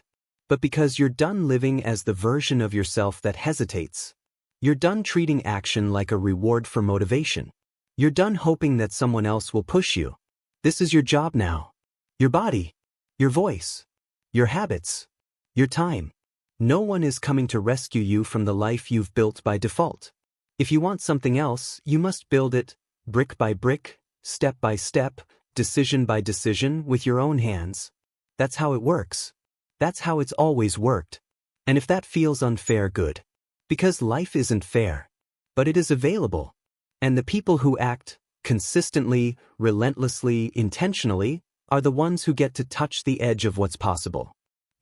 But because you're done living as the version of yourself that hesitates. You're done treating action like a reward for motivation. You're done hoping that someone else will push you. This is your job now. Your body. Your voice. Your habits. Your time. No one is coming to rescue you from the life you've built by default. If you want something else, you must build it, brick by brick, step by step, decision by decision, with your own hands. That's how it works. That's how it's always worked. And if that feels unfair, good. Because life isn't fair. But it is available. And the people who act, consistently, relentlessly, intentionally, are the ones who get to touch the edge of what's possible.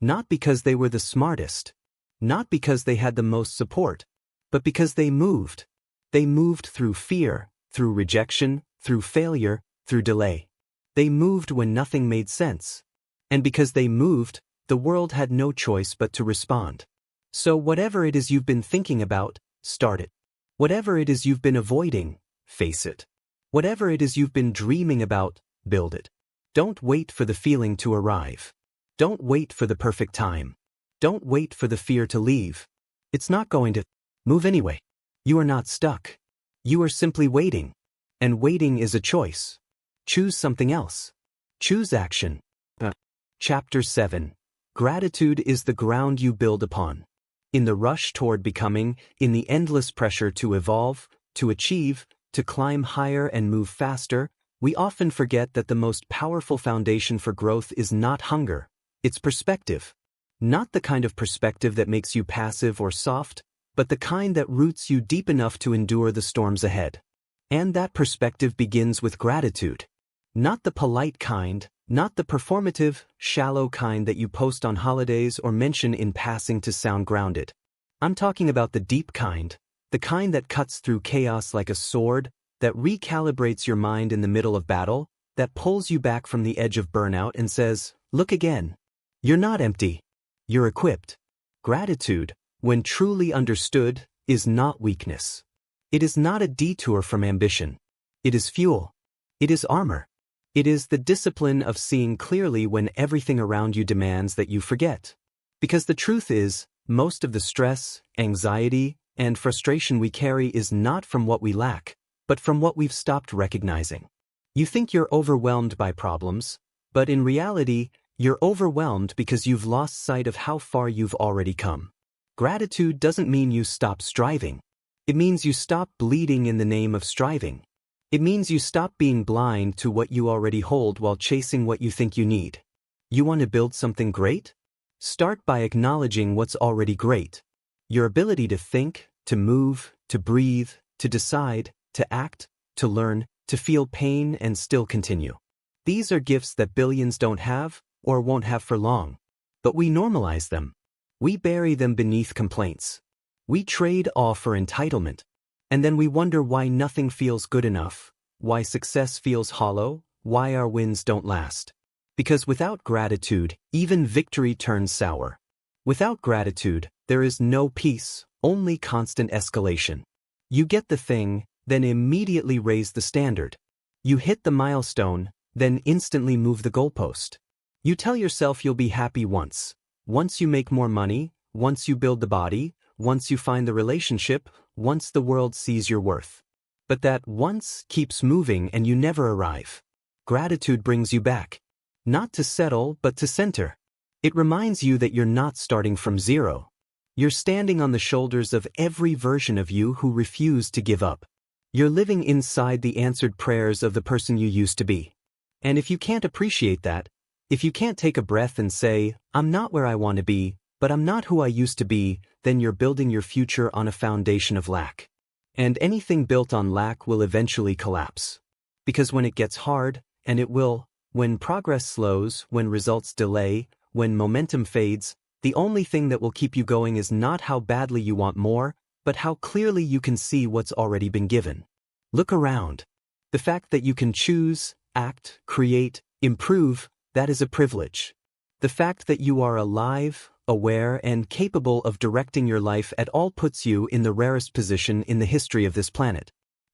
Not because they were the smartest. Not because they had the most support. But because they moved. They moved through fear, through rejection, through failure, through delay. They moved when nothing made sense. And because they moved, the world had no choice but to respond. So whatever it is you've been thinking about, start it. Whatever it is you've been avoiding, face it. Whatever it is you've been dreaming about, build it. Don't wait for the feeling to arrive. Don't wait for the perfect time. Don't wait for the fear to leave. It's not going to move anyway. You are not stuck. You are simply waiting. And waiting is a choice. Choose something else. Choose action. Chapter 7. Gratitude is the ground you build upon. In the rush toward becoming, in the endless pressure to evolve, to achieve, to climb higher and move faster, we often forget that the most powerful foundation for growth is not hunger, it's perspective. Not the kind of perspective that makes you passive or soft, but the kind that roots you deep enough to endure the storms ahead. And that perspective begins with gratitude. Not the polite kind, not the performative, shallow kind that you post on holidays or mention in passing to sound grounded. I'm talking about the deep kind, the kind that cuts through chaos like a sword, that recalibrates your mind in the middle of battle, that pulls you back from the edge of burnout and says, look again. You're not empty. You're equipped. Gratitude, when truly understood, is not weakness. It is not a detour from ambition. It is fuel. It is armor. It is the discipline of seeing clearly when everything around you demands that you forget. Because the truth is, most of the stress, anxiety, and frustration we carry is not from what we lack, but from what we've stopped recognizing. You think you're overwhelmed by problems, but in reality, you're overwhelmed because you've lost sight of how far you've already come. Gratitude doesn't mean you stop striving. It means you stop bleeding in the name of striving. It means you stop being blind to what you already hold while chasing what you think you need. You want to build something great? Start by acknowledging what's already great. Your ability to think, to move, to breathe, to decide, to act, to learn, to feel pain and still continue. These are gifts that billions don't have, or won't have for long. But we normalize them. We bury them beneath complaints. We trade awe for entitlement. And then we wonder why nothing feels good enough, why success feels hollow, why our wins don't last. Because without gratitude, even victory turns sour. Without gratitude, there is no peace, only constant escalation. You get the thing, then immediately raise the standard. You hit the milestone, then instantly move the goalpost. You tell yourself you'll be happy once you make more money, once you build the body, once you find the relationship, once the world sees your worth. But that once keeps moving and you never arrive. Gratitude brings you back. Not to settle, but to center. It reminds you that you're not starting from zero. You're standing on the shoulders of every version of you who refused to give up. You're living inside the answered prayers of the person you used to be. And if you can't appreciate that, if you can't take a breath and say, I'm not where I want to be, but I'm not who I used to be, then you're building your future on a foundation of lack. And anything built on lack will eventually collapse. Because when it gets hard, and it will, when progress slows, when results delay, when momentum fades, the only thing that will keep you going is not how badly you want more, but how clearly you can see what's already been given. Look around. The fact that you can choose, act, create, improve, that is a privilege. The fact that you are alive, aware, and capable of directing your life at all puts you in the rarest position in the history of this planet.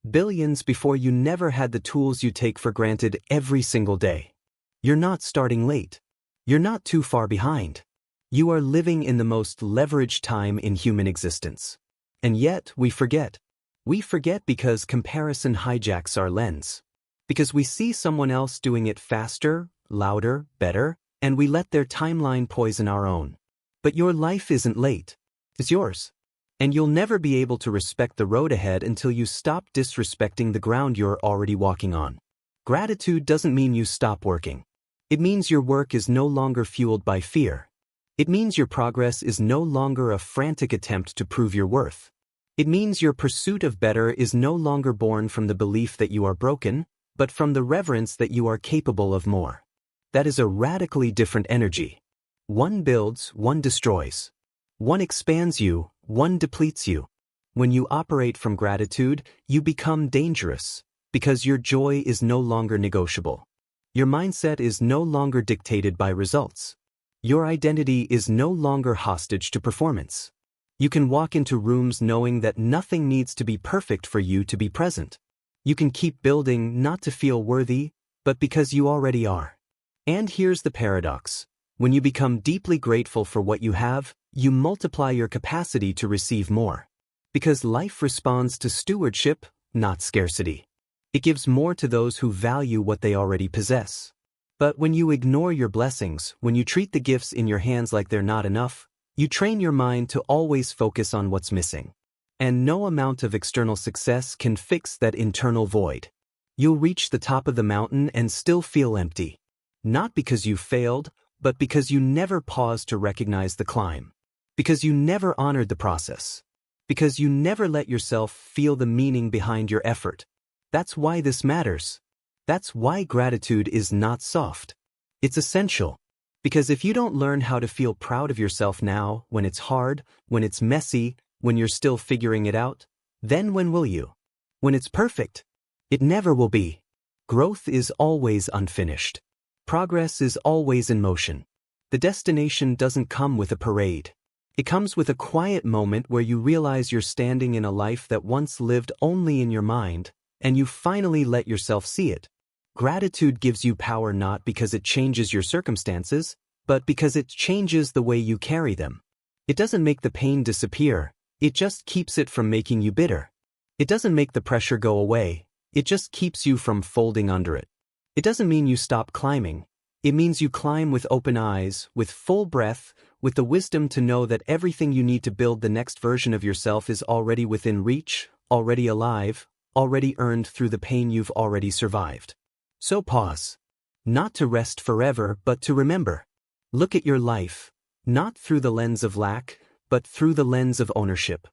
Billions before you never had the tools you take for granted every single day. You're not starting late. You're not too far behind. You are living in the most leveraged time in human existence. And yet, we forget. We forget because comparison hijacks our lens. Because we see someone else doing it faster, louder, better, and we let their timeline poison our own. But your life isn't late. It's yours. And you'll never be able to respect the road ahead until you stop disrespecting the ground you're already walking on. Gratitude doesn't mean you stop working. It means your work is no longer fueled by fear. It means your progress is no longer a frantic attempt to prove your worth. It means your pursuit of better is no longer born from the belief that you are broken, but from the reverence that you are capable of more. That is a radically different energy. One builds, one destroys. One expands you, one depletes you. When you operate from gratitude, you become dangerous, because your joy is no longer negotiable. Your mindset is no longer dictated by results. Your identity is no longer hostage to performance. You can walk into rooms knowing that nothing needs to be perfect for you to be present. You can keep building not to feel worthy, but because you already are. And here's the paradox. When you become deeply grateful for what you have, you multiply your capacity to receive more. Because life responds to stewardship, not scarcity. It gives more to those who value what they already possess. But when you ignore your blessings, when you treat the gifts in your hands like they're not enough, you train your mind to always focus on what's missing. And no amount of external success can fix that internal void. You'll reach the top of the mountain and still feel empty. Not because you failed, but because you never paused to recognize the climb. Because you never honored the process. Because you never let yourself feel the meaning behind your effort. That's why this matters. That's why gratitude is not soft. It's essential. Because if you don't learn how to feel proud of yourself now, when it's hard, when it's messy, when you're still figuring it out, then when will you? When it's perfect? It never will be. Growth is always unfinished. Progress is always in motion. The destination doesn't come with a parade. It comes with a quiet moment where you realize you're standing in a life that once lived only in your mind, and you finally let yourself see it. Gratitude gives you power not because it changes your circumstances, but because it changes the way you carry them. It doesn't make the pain disappear, it just keeps it from making you bitter. It doesn't make the pressure go away, it just keeps you from folding under it. It doesn't mean you stop climbing, it means you climb with open eyes, with full breath, with the wisdom to know that everything you need to build the next version of yourself is already within reach, already alive, already earned through the pain you've already survived. So pause. Not to rest forever, but to remember. Look at your life, not through the lens of lack, but through the lens of ownership.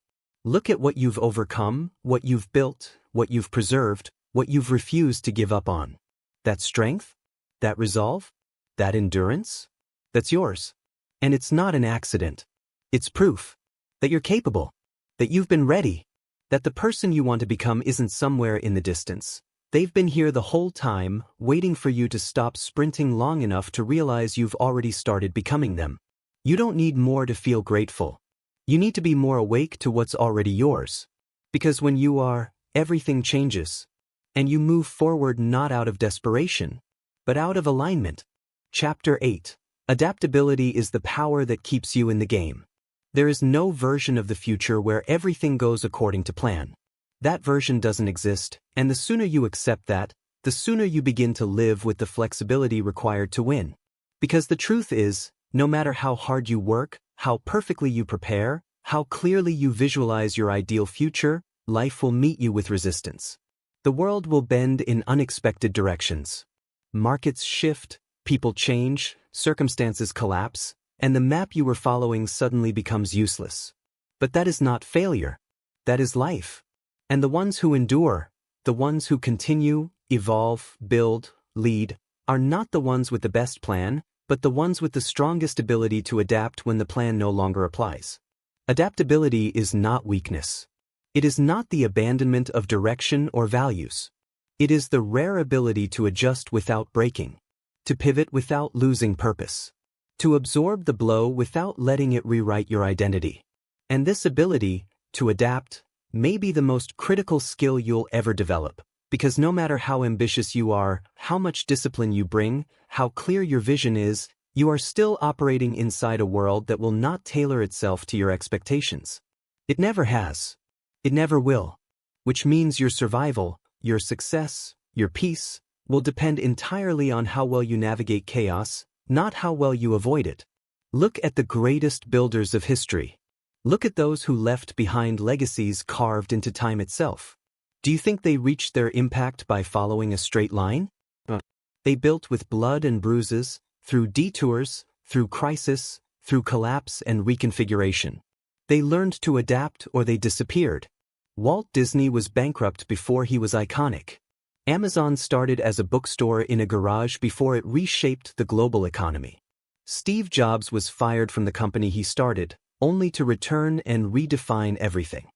Look at what you've overcome, what you've built, what you've preserved, what you've refused to give up on. That strength? That resolve? That endurance? That's yours. And it's not an accident. It's proof that you're capable, that you've been ready, that the person you want to become isn't somewhere in the distance. They've been here the whole time, waiting for you to stop sprinting long enough to realize you've already started becoming them. You don't need more to feel grateful. You need to be more awake to what's already yours. Because when you are, everything changes. And you move forward not out of desperation, but out of alignment. Chapter 8. Adaptability is the power that keeps you in the game. There is no version of the future where everything goes according to plan. That version doesn't exist, and the sooner you accept that, the sooner you begin to live with the flexibility required to win. Because the truth is, no matter how hard you work, how perfectly you prepare, how clearly you visualize your ideal future, life will meet you with resistance. The world will bend in unexpected directions. Markets shift, people change, circumstances collapse, and the map you were following suddenly becomes useless. But that is not failure. That is life. And the ones who endure, the ones who continue, evolve, build, lead, are not the ones with the best plan, but the ones with the strongest ability to adapt when the plan no longer applies. Adaptability is not weakness. It is not the abandonment of direction or values. It is the rare ability to adjust without breaking, to pivot without losing purpose, to absorb the blow without letting it rewrite your identity. And this ability, to adapt, may be the most critical skill you'll ever develop, because no matter how ambitious you are, how much discipline you bring, how clear your vision is, you are still operating inside a world that will not tailor itself to your expectations. It never has. It never will. Which means your survival, your success, your peace, will depend entirely on how well you navigate chaos, not how well you avoid it. Look at the greatest builders of history. Look at those who left behind legacies carved into time itself. Do you think they reached their impact by following a straight line? They built with blood and bruises, through detours, through crisis, through collapse and reconfiguration. They learned to adapt or they disappeared. Walt Disney was bankrupt before he was iconic. Amazon started as a bookstore in a garage before it reshaped the global economy. Steve Jobs was fired from the company he started, only to return and redefine everything.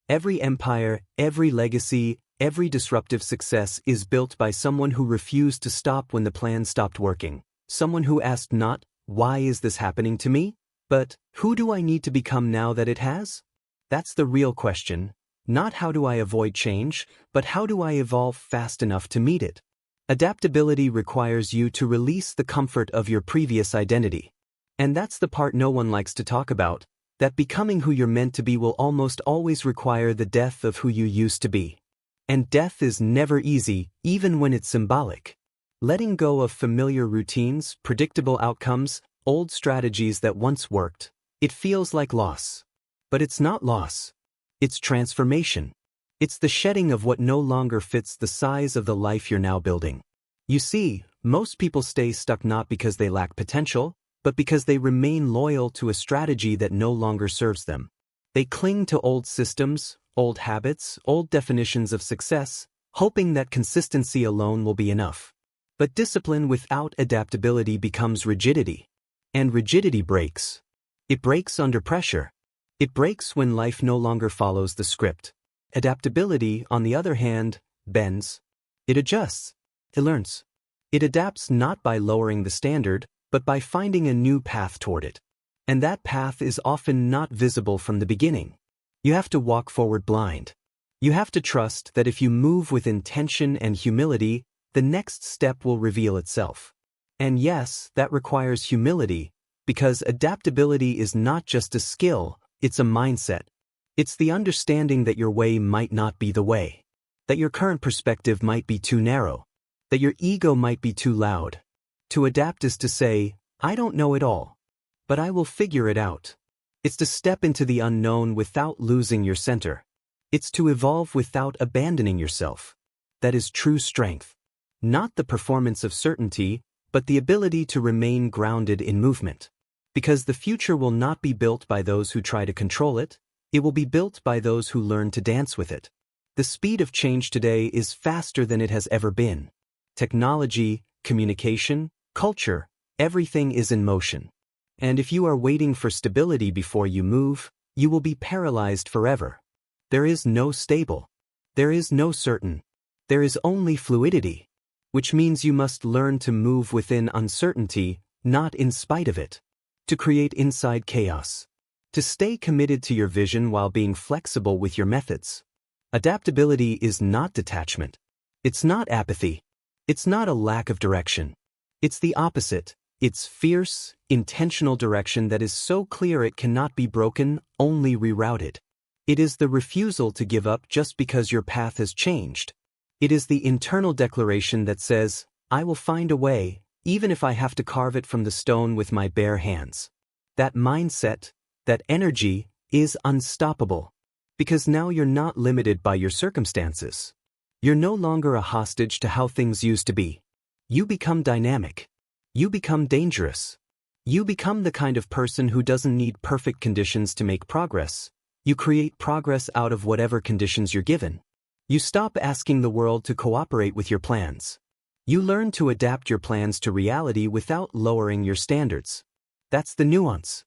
Every empire, every legacy, every disruptive success is built by someone who refused to stop when the plan stopped working. Someone who asked not, "Why is this happening to me?" but, "Who do I need to become now that it has?" That's the real question. Not how do I avoid change, but how do I evolve fast enough to meet it? Adaptability requires you to release the comfort of your previous identity. And that's the part no one likes to talk about. That becoming who you're meant to be will almost always require the death of who you used to be. And death is never easy, even when it's symbolic. Letting go of familiar routines, predictable outcomes, old strategies that once worked, it feels like loss. But it's not loss. It's transformation. It's the shedding of what no longer fits the size of the life you're now building. You see, most people stay stuck not because they lack potential, but because they remain loyal to a strategy that no longer serves them. They cling to old systems, old habits, old definitions of success, hoping that consistency alone will be enough. But discipline without adaptability becomes rigidity. And rigidity breaks. It breaks under pressure. It breaks when life no longer follows the script. Adaptability, on the other hand, bends. It adjusts. It learns. It adapts not by lowering the standard, but by finding a new path toward it. And that path is often not visible from the beginning. You have to walk forward blind. You have to trust that if you move with intention and humility, the next step will reveal itself. And yes, that requires humility, because adaptability is not just a skill, it's a mindset. It's the understanding that your way might not be the way, that your current perspective might be too narrow, that your ego might be too loud. To adapt is to say, "I don't know it all, but I will figure it out." It's to step into the unknown without losing your center. It's to evolve without abandoning yourself. That is true strength. Not the performance of certainty, but the ability to remain grounded in movement. Because the future will not be built by those who try to control it, it will be built by those who learn to dance with it. The speed of change today is faster than it has ever been. Technology, communication, culture, everything is in motion. And if you are waiting for stability before you move, you will be paralyzed forever. There is no stable. There is no certain. There is only fluidity, which means you must learn to move within uncertainty, not in spite of it. To create inside chaos. To stay committed to your vision while being flexible with your methods. Adaptability is not detachment. It's not apathy. It's not a lack of direction. It's the opposite. It's fierce, intentional direction that is so clear it cannot be broken, only rerouted. It is the refusal to give up just because your path has changed. It is the internal declaration that says, I will find a way, even if I have to carve it from the stone with my bare hands. That mindset, that energy, is unstoppable. Because now you're not limited by your circumstances. You're no longer a hostage to how things used to be. You become dynamic. You become dangerous. You become the kind of person who doesn't need perfect conditions to make progress. You create progress out of whatever conditions you're given. You stop asking the world to cooperate with your plans. You learn to adapt your plans to reality without lowering your standards. That's the nuance.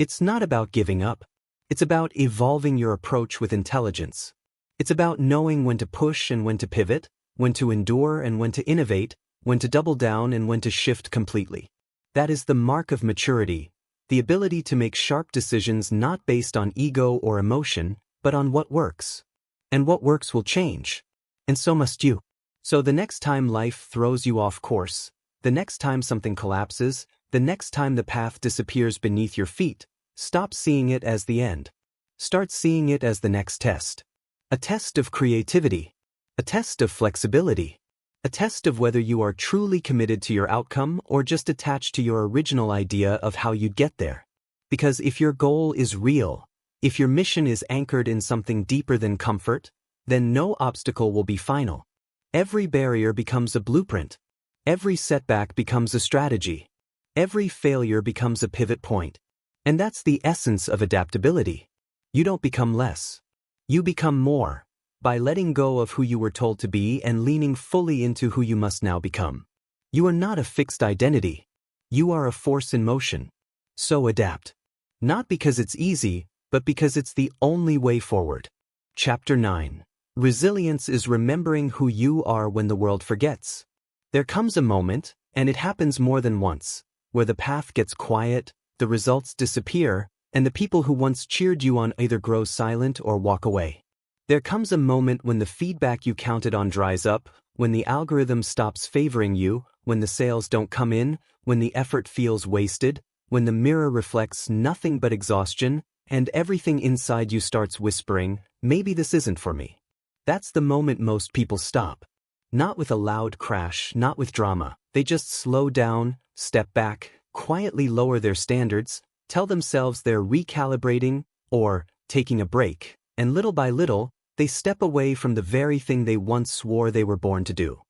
It's not about giving up. It's about evolving your approach with intelligence. It's about knowing when to push and when to pivot, when to endure and when to innovate, when to double down and when to shift completely. That is the mark of maturity, the ability to make sharp decisions not based on ego or emotion, but on what works. And what works will change. And so must you. So the next time life throws you off course, the next time something collapses, the next time the path disappears beneath your feet, stop seeing it as the end. Start seeing it as the next test. A test of creativity. A test of flexibility. A test of whether you are truly committed to your outcome or just attached to your original idea of how you'd get there. Because if your goal is real, if your mission is anchored in something deeper than comfort, then no obstacle will be final. Every barrier becomes a blueprint. Every setback becomes a strategy. Every failure becomes a pivot point. And that's the essence of adaptability. You don't become less. You become more, by letting go of who you were told to be and leaning fully into who you must now become. You are not a fixed identity. You are a force in motion. So adapt. Not because it's easy, but because it's the only way forward. Chapter 9. Resilience is remembering who you are when the world forgets. There comes a moment, and it happens more than once, where the path gets quiet, the results disappear, and the people who once cheered you on either grow silent or walk away. There comes a moment when the feedback you counted on dries up, when the algorithm stops favoring you, when the sales don't come in, when the effort feels wasted, when the mirror reflects nothing but exhaustion, and everything inside you starts whispering, maybe this isn't for me. That's the moment most people stop. Not with a loud crash, not with drama. They just slow down, step back, quietly lower their standards, tell themselves they're recalibrating or taking a break, and little by little, they step away from the very thing they once swore they were born to do.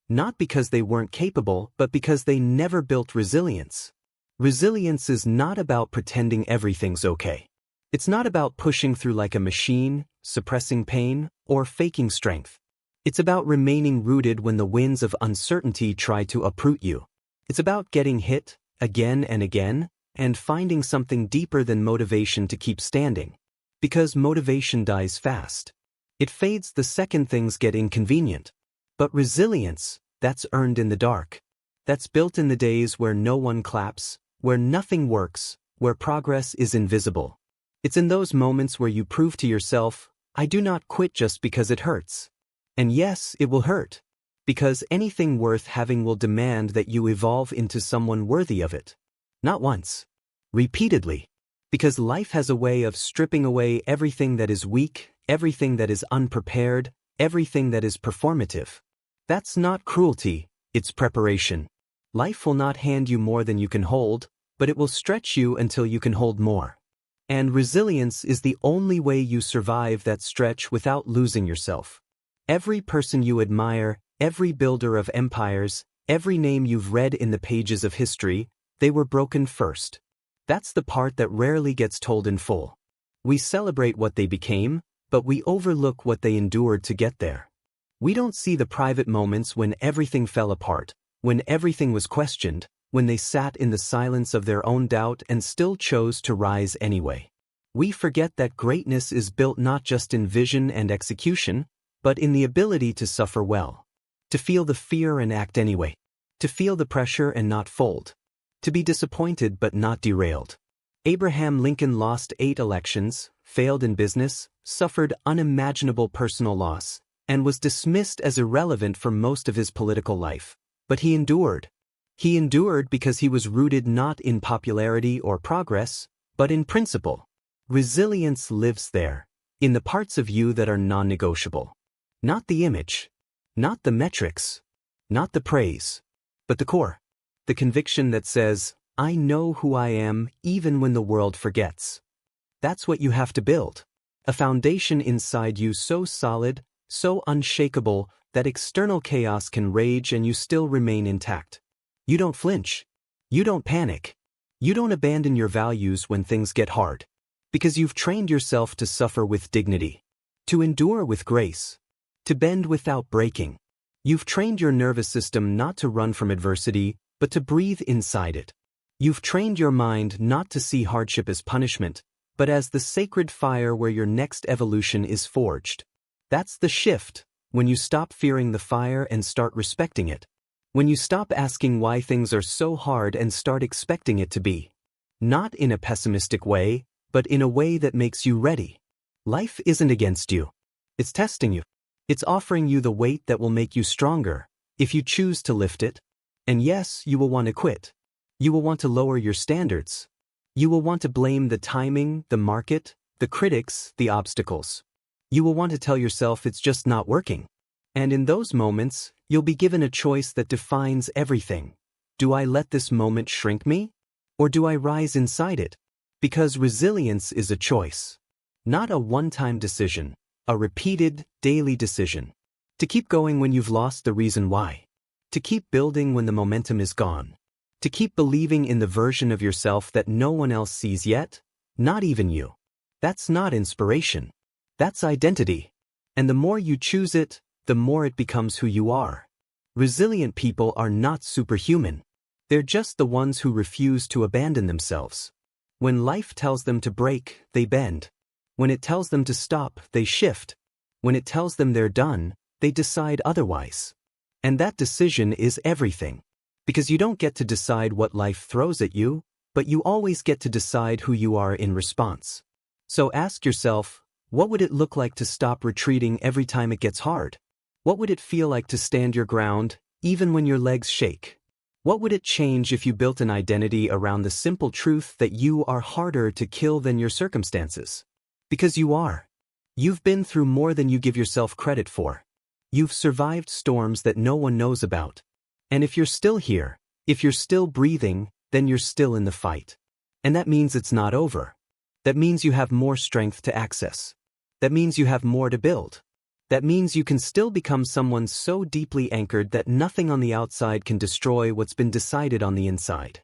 Not because they weren't capable, but because they never built resilience. Resilience is not about pretending everything's okay. It's not about pushing through like a machine, suppressing pain, or faking strength. It's about remaining rooted when the winds of uncertainty try to uproot you. It's about getting hit, again and again, and finding something deeper than motivation to keep standing. Because motivation dies fast. It fades the second things get inconvenient. But resilience, that's earned in the dark. That's built in the days where no one claps, where nothing works, where progress is invisible. It's in those moments where you prove to yourself, I do not quit just because it hurts. And yes, it will hurt. Because anything worth having will demand that you evolve into someone worthy of it. Not once. Repeatedly. Because life has a way of stripping away everything that is weak, everything that is unprepared, everything that is performative. That's not cruelty, it's preparation. Life will not hand you more than you can hold, but it will stretch you until you can hold more. And resilience is the only way you survive that stretch without losing yourself. Every person you admire, every builder of empires, every name you've read in the pages of history, they were broken first. That's the part that rarely gets told in full. We celebrate what they became, but we overlook what they endured to get there. We don't see the private moments when everything fell apart, when everything was questioned, when they sat in the silence of their own doubt and still chose to rise anyway. We forget that greatness is built not just in vision and execution, but in the ability to suffer well. To feel the fear and act anyway. To feel the pressure and not fold. To be disappointed but not derailed. Abraham Lincoln lost 8 elections, failed in business, suffered unimaginable personal loss, and was dismissed as irrelevant for most of his political life. But he endured. He endured because he was rooted not in popularity or progress, but in principle. Resilience lives there, in the parts of you that are non-negotiable. Not the image, not the metrics, not the praise, but the core. The conviction that says, I know who I am even when the world forgets. That's what you have to build. A foundation inside you so solid, so unshakable, that external chaos can rage and you still remain intact. You don't flinch. You don't panic. You don't abandon your values when things get hard. Because you've trained yourself to suffer with dignity, to endure with grace, to bend without breaking. You've trained your nervous system not to run from adversity, but to breathe inside it. You've trained your mind not to see hardship as punishment, but as the sacred fire where your next evolution is forged. That's the shift, when you stop fearing the fire and start respecting it. When you stop asking why things are so hard and start expecting it to be. Not in a pessimistic way, but in a way that makes you ready. Life isn't against you. It's testing you. It's offering you the weight that will make you stronger, if you choose to lift it. And yes, you will want to quit. You will want to lower your standards. You will want to blame the timing, the market, the critics, the obstacles. You will want to tell yourself it's just not working. And in those moments, you'll be given a choice that defines everything. Do I let this moment shrink me? Or do I rise inside it? Because resilience is a choice. Not a one-time decision, a repeated, daily decision. To keep going when you've lost the reason why. To keep building when the momentum is gone. To keep believing in the version of yourself that no one else sees yet, not even you. That's not inspiration. That's identity. And the more you choose it, the more it becomes who you are. Resilient people are not superhuman. They're just the ones who refuse to abandon themselves. When life tells them to break, they bend. When it tells them to stop, they shift. When it tells them they're done, they decide otherwise. And that decision is everything. Because you don't get to decide what life throws at you, but you always get to decide who you are in response. So ask yourself, what would it look like to stop retreating every time it gets hard? What would it feel like to stand your ground, even when your legs shake? What would it change if you built an identity around the simple truth that you are harder to kill than your circumstances? Because you are. You've been through more than you give yourself credit for. You've survived storms that no one knows about. And if you're still here, if you're still breathing, then you're still in the fight. And that means it's not over. That means you have more strength to access. That means you have more to build. That means you can still become someone so deeply anchored that nothing on the outside can destroy what's been decided on the inside.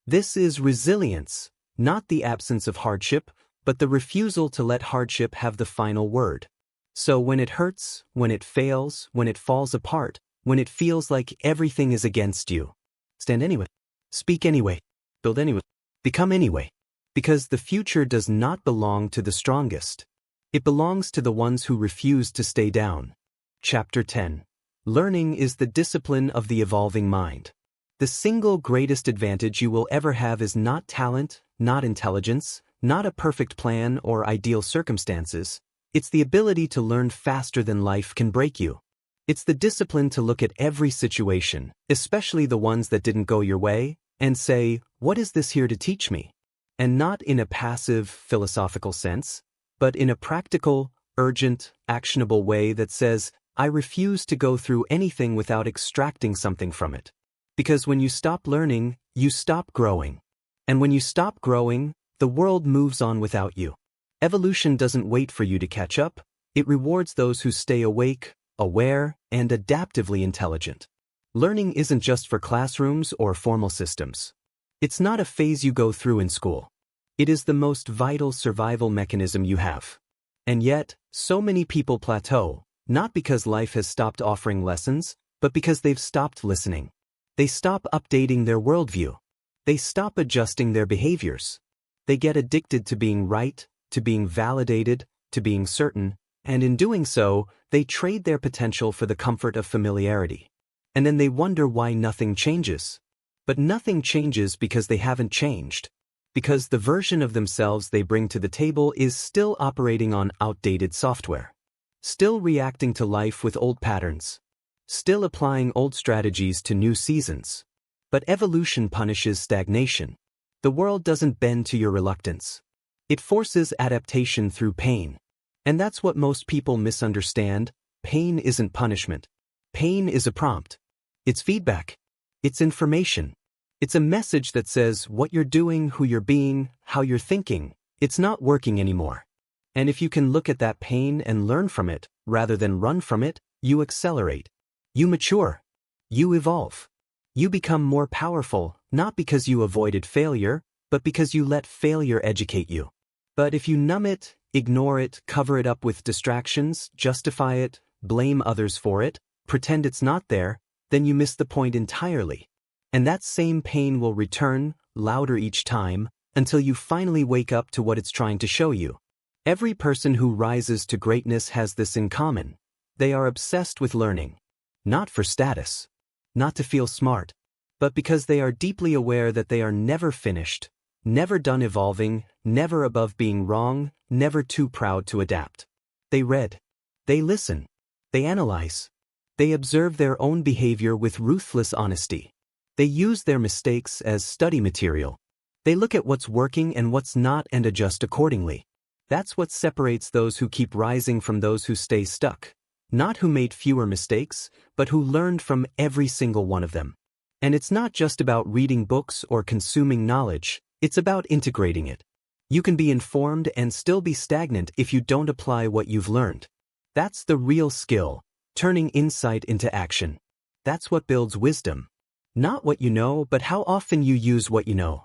This is resilience, not the absence of hardship, but the refusal to let hardship have the final word. So when it hurts, when it fails, when it falls apart, when it feels like everything is against you, stand anyway, speak anyway, build anyway, become anyway. Because the future does not belong to the strongest. It belongs to the ones who refuse to stay down. Chapter 10. Learning is the discipline of the evolving mind. The single greatest advantage you will ever have is not talent, not intelligence, not a perfect plan or ideal circumstances. It's the ability to learn faster than life can break you. It's the discipline to look at every situation, especially the ones that didn't go your way, and say, what is this here to teach me? And not in a passive, philosophical sense, but in a practical, urgent, actionable way that says, I refuse to go through anything without extracting something from it. Because when you stop learning, you stop growing. And when you stop growing, the world moves on without you. Evolution doesn't wait for you to catch up. It rewards those who stay awake, aware, and adaptively intelligent. Learning isn't just for classrooms or formal systems. It's not a phase you go through in school. It is the most vital survival mechanism you have. And yet, so many people plateau, not because life has stopped offering lessons, but because they've stopped listening. They stop updating their worldview. They stop adjusting their behaviors. They get addicted to being right, to being validated, to being certain, and in doing so, they trade their potential for the comfort of familiarity. And then they wonder why nothing changes. But nothing changes because they haven't changed. because the version of themselves they bring to the table is still operating on outdated software, still reacting to life with old patterns, still applying old strategies to new seasons. But evolution punishes stagnation. The world doesn't bend to your reluctance. It forces adaptation through pain. And that's what most people misunderstand. Pain isn't punishment. Pain is a prompt. It's feedback. It's information. It's a message that says what you're doing, who you're being, how you're thinking, it's not working anymore. And if you can look at that pain and learn from it, rather than run from it, you accelerate. You mature. You evolve. You become more powerful, not because you avoided failure, but because you let failure educate you. But if you numb it, ignore it, cover it up with distractions, justify it, blame others for it, pretend it's not there, then you miss the point entirely. And that same pain will return, louder each time, until you finally wake up to what it's trying to show you. Every person who rises to greatness has this in common. They are obsessed with learning. Not for status. Not to feel smart. But because they are deeply aware that they are never finished, never done evolving, never above being wrong, never too proud to adapt. They read. They listen. They analyze. They observe their own behavior with ruthless honesty. They use their mistakes as study material. They look at what's working and what's not and adjust accordingly. That's what separates those who keep rising from those who stay stuck. Not who made fewer mistakes, but who learned from every single one of them. And it's not just about reading books or consuming knowledge, it's about integrating it. You can be informed and still be stagnant if you don't apply what you've learned. That's the real skill, turning insight into action. That's what builds wisdom. Not what you know, but how often you use what you know.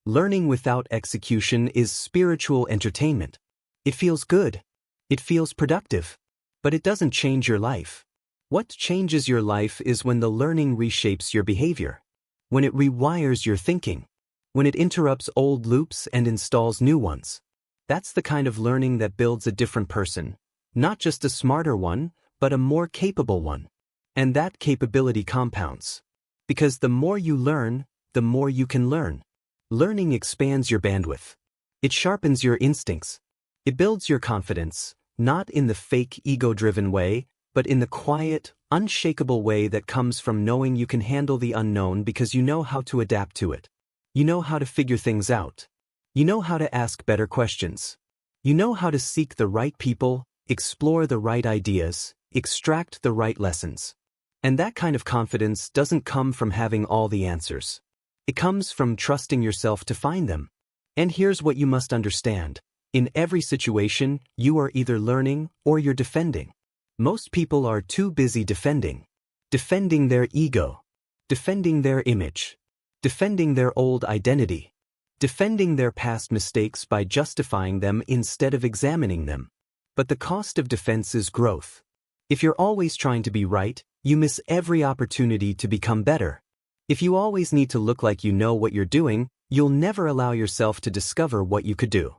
Learning without execution is spiritual entertainment. It feels good. It feels productive. But it doesn't change your life. What changes your life is when the learning reshapes your behavior. When it rewires your thinking. When it interrupts old loops and installs new ones. That's the kind of learning that builds a different person. Not just a smarter one, but a more capable one. And that capability compounds. Because the more you learn, the more you can learn. Learning expands your bandwidth. It sharpens your instincts. It builds your confidence, not in the fake ego-driven way, but in the quiet, unshakable way that comes from knowing you can handle the unknown because you know how to adapt to it. You know how to figure things out. You know how to ask better questions. You know how to seek the right people, explore the right ideas, extract the right lessons. And that kind of confidence doesn't come from having all the answers. It comes from trusting yourself to find them. And here's what you must understand. In every situation, you are either learning or you're defending. Most people are too busy defending. Defending their ego. Defending their image. Defending their old identity. Defending their past mistakes by justifying them instead of examining them. But the cost of defense is growth. If you're always trying to be right, you miss every opportunity to become better. If you always need to look like you know what you're doing, you'll never allow yourself to discover what you could do.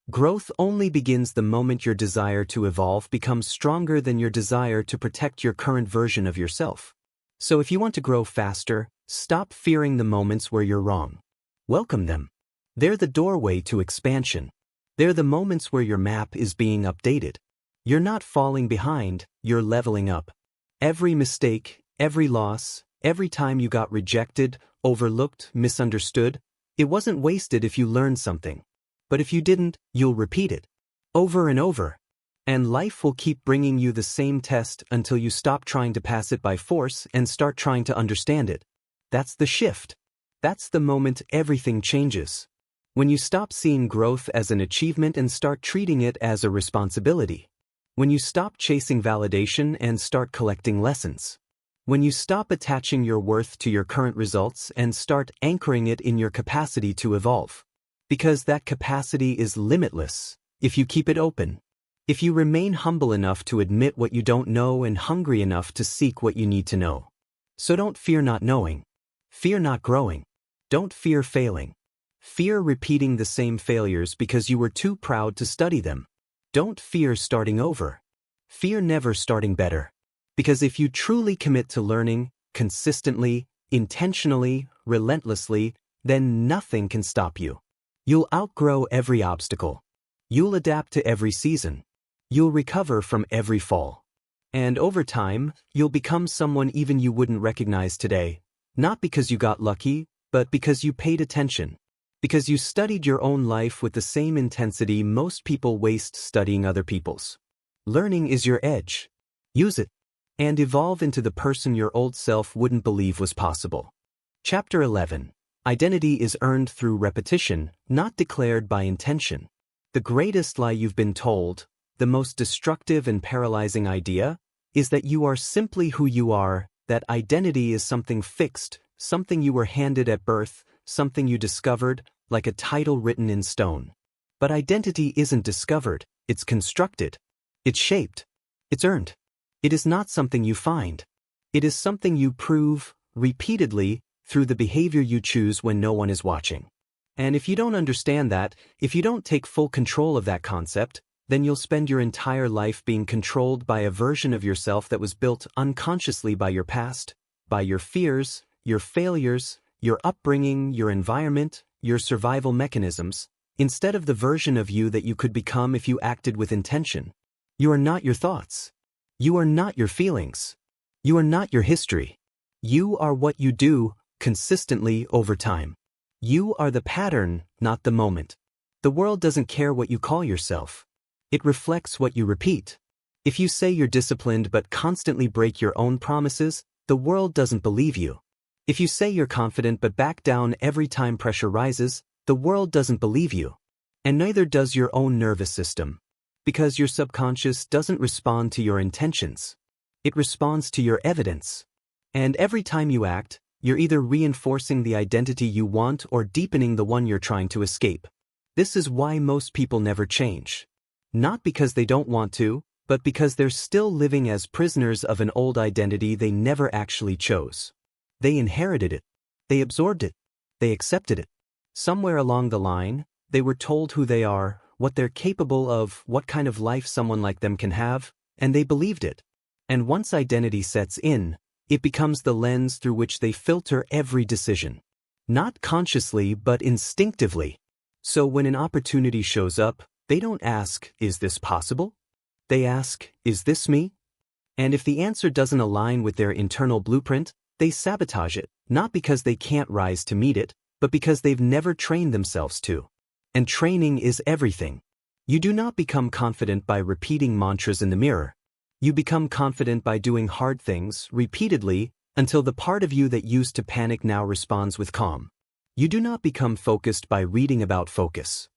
Growth only begins the moment your desire to evolve becomes stronger than your desire to protect your current version of yourself. So if you want to grow faster, stop fearing the moments where you're wrong. Welcome them. They're the doorway to expansion. They're the moments where your map is being updated. You're not falling behind, you're leveling up. Every mistake, every loss, every time you got rejected, overlooked, misunderstood, it wasn't wasted if you learned something. But if you didn't, you'll repeat it. Over and over. And life will keep bringing you the same test until you stop trying to pass it by force and start trying to understand it. That's the shift. That's the moment everything changes. When you stop seeing growth as an achievement and start treating it as a responsibility. When you stop chasing validation and start collecting lessons. When you stop attaching your worth to your current results and start anchoring it in your capacity to evolve. Because that capacity is limitless, if you keep it open. If you remain humble enough to admit what you don't know and hungry enough to seek what you need to know. So don't fear not knowing. Fear not growing. Don't fear failing. Fear repeating the same failures because you were too proud to study them. Don't fear starting over. Fear never starting better. Because if you truly commit to learning, consistently, intentionally, relentlessly, then nothing can stop you. You'll outgrow every obstacle. You'll adapt to every season. You'll recover from every fall. And over time, you'll become someone even you wouldn't recognize today, not because you got lucky, but because you paid attention. Because you studied your own life with the same intensity most people waste studying other people's. Learning is your edge. Use it. And evolve into the person your old self wouldn't believe was possible. Chapter 11. Identity is earned through repetition, not declared by intention. The greatest lie you've been told, the most destructive and paralyzing idea, is that you are simply who you are, that identity is something fixed, something you were handed at birth, something you discovered, like a title written in stone. But identity isn't discovered, it's constructed. It's shaped. It's earned. It is not something you find. It is something you prove, repeatedly, through the behavior you choose when no one is watching. And if you don't understand that, if you don't take full control of that concept, then you'll spend your entire life being controlled by a version of yourself that was built unconsciously by your past, by your fears, your failures, your upbringing, your environment, your survival mechanisms, instead of the version of you that you could become if you acted with intention. You are not your thoughts. You are not your feelings. You are not your history. You are what you do, consistently over time. You are the pattern, not the moment. The world doesn't care what you call yourself. It reflects what you repeat. If you say you're disciplined but constantly break your own promises, the world doesn't believe you. If you say you're confident but back down every time pressure rises, the world doesn't believe you. And neither does your own nervous system. Because your subconscious doesn't respond to your intentions. It responds to your evidence. And every time you act, you're either reinforcing the identity you want or deepening the one you're trying to escape. This is why most people never change. Not because they don't want to, but because they're still living as prisoners of an old identity they never actually chose. They inherited it. They absorbed it. They accepted it. Somewhere along the line, they were told who they are, what they're capable of, what kind of life someone like them can have, and they believed it. And once identity sets in, it becomes the lens through which they filter every decision. Not consciously, but instinctively. So when an opportunity shows up, they don't ask, is this possible? They ask, is this me? And if the answer doesn't align with their internal blueprint, they sabotage it, not because they can't rise to meet it, but because they've never trained themselves to. And training is everything. You do not become confident by repeating mantras in the mirror. You become confident by doing hard things, repeatedly, until the part of you that used to panic now responds with calm. You do not become focused by reading about focus.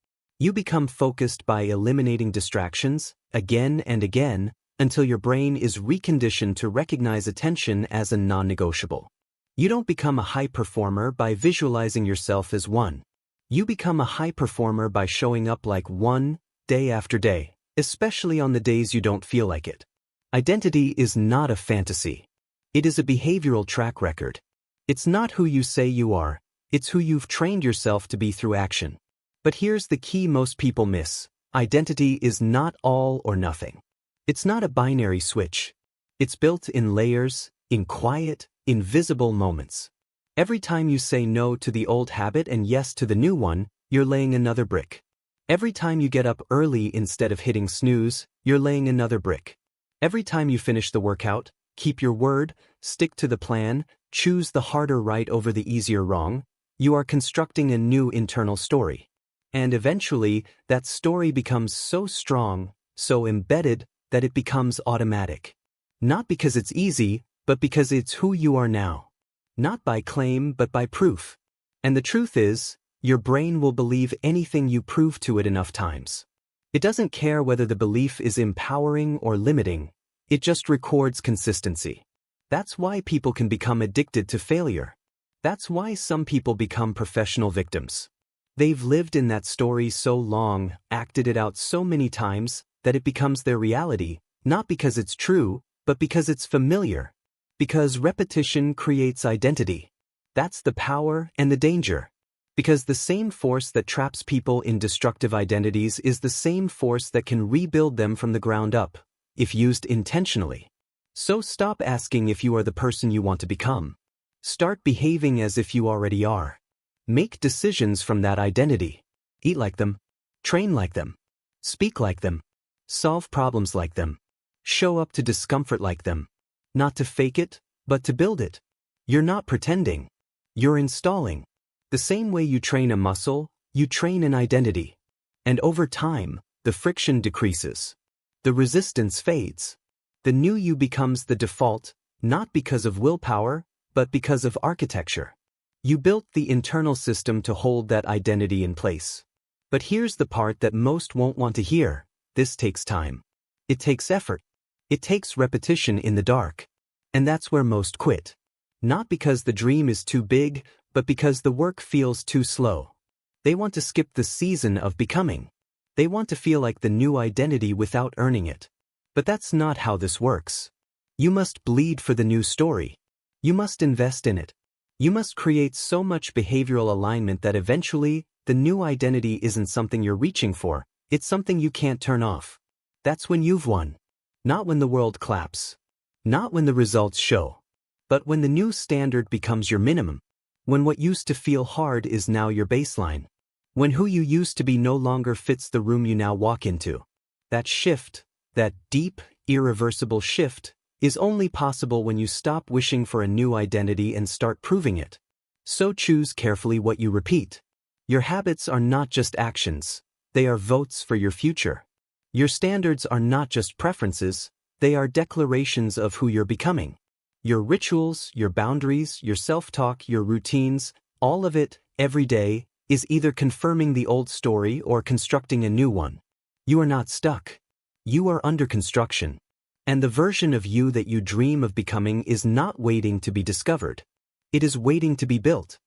You become focused by eliminating distractions, again and again, until your brain is reconditioned to recognize attention as a non-negotiable. You don't become a high performer by visualizing yourself as one. You become a high performer by showing up like one, day after day, especially on the days you don't feel like it. Identity is not a fantasy. It is a behavioral track record. It's not who you say you are, it's who you've trained yourself to be through action. But here's the key most people miss. Identity is not all or nothing. It's not a binary switch. It's built in layers, in quiet, invisible moments. Every time you say no to the old habit and yes to the new one, you're laying another brick. Every time you get up early instead of hitting snooze, you're laying another brick. Every time you finish the workout, keep your word, stick to the plan, choose the harder right over the easier wrong, you are constructing a new internal story. And eventually, that story becomes so strong, so embedded, that it becomes automatic. Not because it's easy, but because it's who you are now. Not by claim, but by proof. And the truth is, your brain will believe anything you prove to it enough times. It doesn't care whether the belief is empowering or limiting. It just records consistency. That's why people can become addicted to failure. That's why some people become professional victims. They've lived in that story so long, acted it out so many times, that it becomes their reality, not because it's true, but because it's familiar. Because repetition creates identity. That's the power and the danger. Because the same force that traps people in destructive identities is the same force that can rebuild them from the ground up, if used intentionally. So stop asking if you are the person you want to become. Start behaving as if you already are. Make decisions from that identity. Eat like them. Train like them. Speak like them. Solve problems like them. Show up to discomfort like them. Not to fake it, but to build it. You're not pretending. You're installing. The same way you train a muscle, you train an identity. And over time, the friction decreases. The resistance fades. The new you becomes the default, not because of willpower, but because of architecture. You built the internal system to hold that identity in place. But here's the part that most won't want to hear. This takes time. It takes effort. It takes repetition in the dark. And that's where most quit. Not because the dream is too big, but because the work feels too slow. They want to skip the season of becoming. They want to feel like the new identity without earning it. But that's not how this works. You must bleed for the new story. You must invest in it. You must create so much behavioral alignment that eventually, the new identity isn't something you're reaching for, it's something you can't turn off. That's when you've won. Not when the world claps. Not when the results show. But when the new standard becomes your minimum. When what used to feel hard is now your baseline. When who you used to be no longer fits the room you now walk into. That shift, that deep, irreversible shift, is only possible when you stop wishing for a new identity and start proving it. So choose carefully what you repeat. Your habits are not just actions, they are votes for your future. Your standards are not just preferences, they are declarations of who you're becoming. Your rituals, your boundaries, your self-talk, your routines, all of it, every day, is either confirming the old story or constructing a new one. You are not stuck. You are under construction. And the version of you that you dream of becoming is not waiting to be discovered. It is waiting to be built.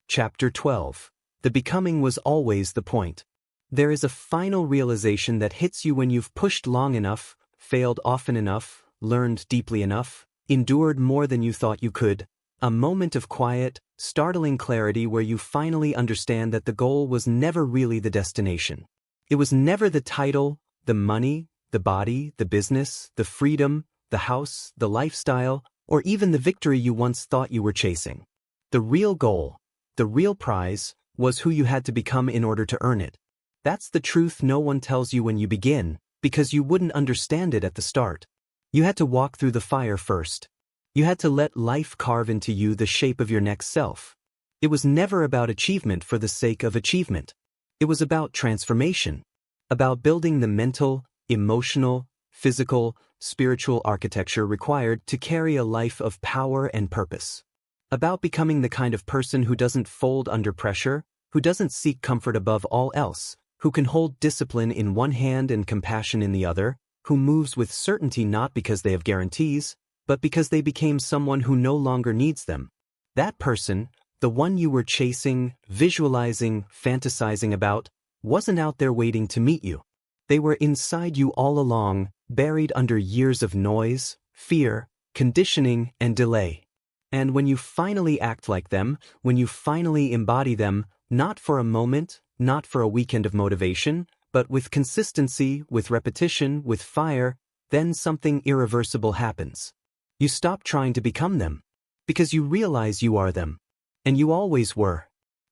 Chapter 12. The becoming was always the point. There is a final realization that hits you when you've pushed long enough, failed often enough, learned deeply enough, endured more than you thought you could, a moment of quiet, startling clarity where you finally understand that the goal was never really the destination. It was never the title, the money, the body, the business, the freedom, the house, the lifestyle, or even the victory you once thought you were chasing. The real goal, the real prize, was who you had to become in order to earn it. That's the truth no one tells you when you begin, because you wouldn't understand it at the start. You had to walk through the fire first. You had to let life carve into you the shape of your next self. It was never about achievement for the sake of achievement. It was about transformation. About building the mental, emotional, physical, spiritual architecture required to carry a life of power and purpose. About becoming the kind of person who doesn't fold under pressure, who doesn't seek comfort above all else, who can hold discipline in one hand and compassion in the other, who moves with certainty not because they have guarantees, but because they became someone who no longer needs them. That person, the one you were chasing, visualizing, fantasizing about, wasn't out there waiting to meet you. They were inside you all along, buried under years of noise, fear, conditioning, and delay. And when you finally act like them, when you finally embody them, not for a moment, not for a weekend of motivation, but with consistency, with repetition, with fire, then something irreversible happens. You stop trying to become them, because you realize you are them. And you always were.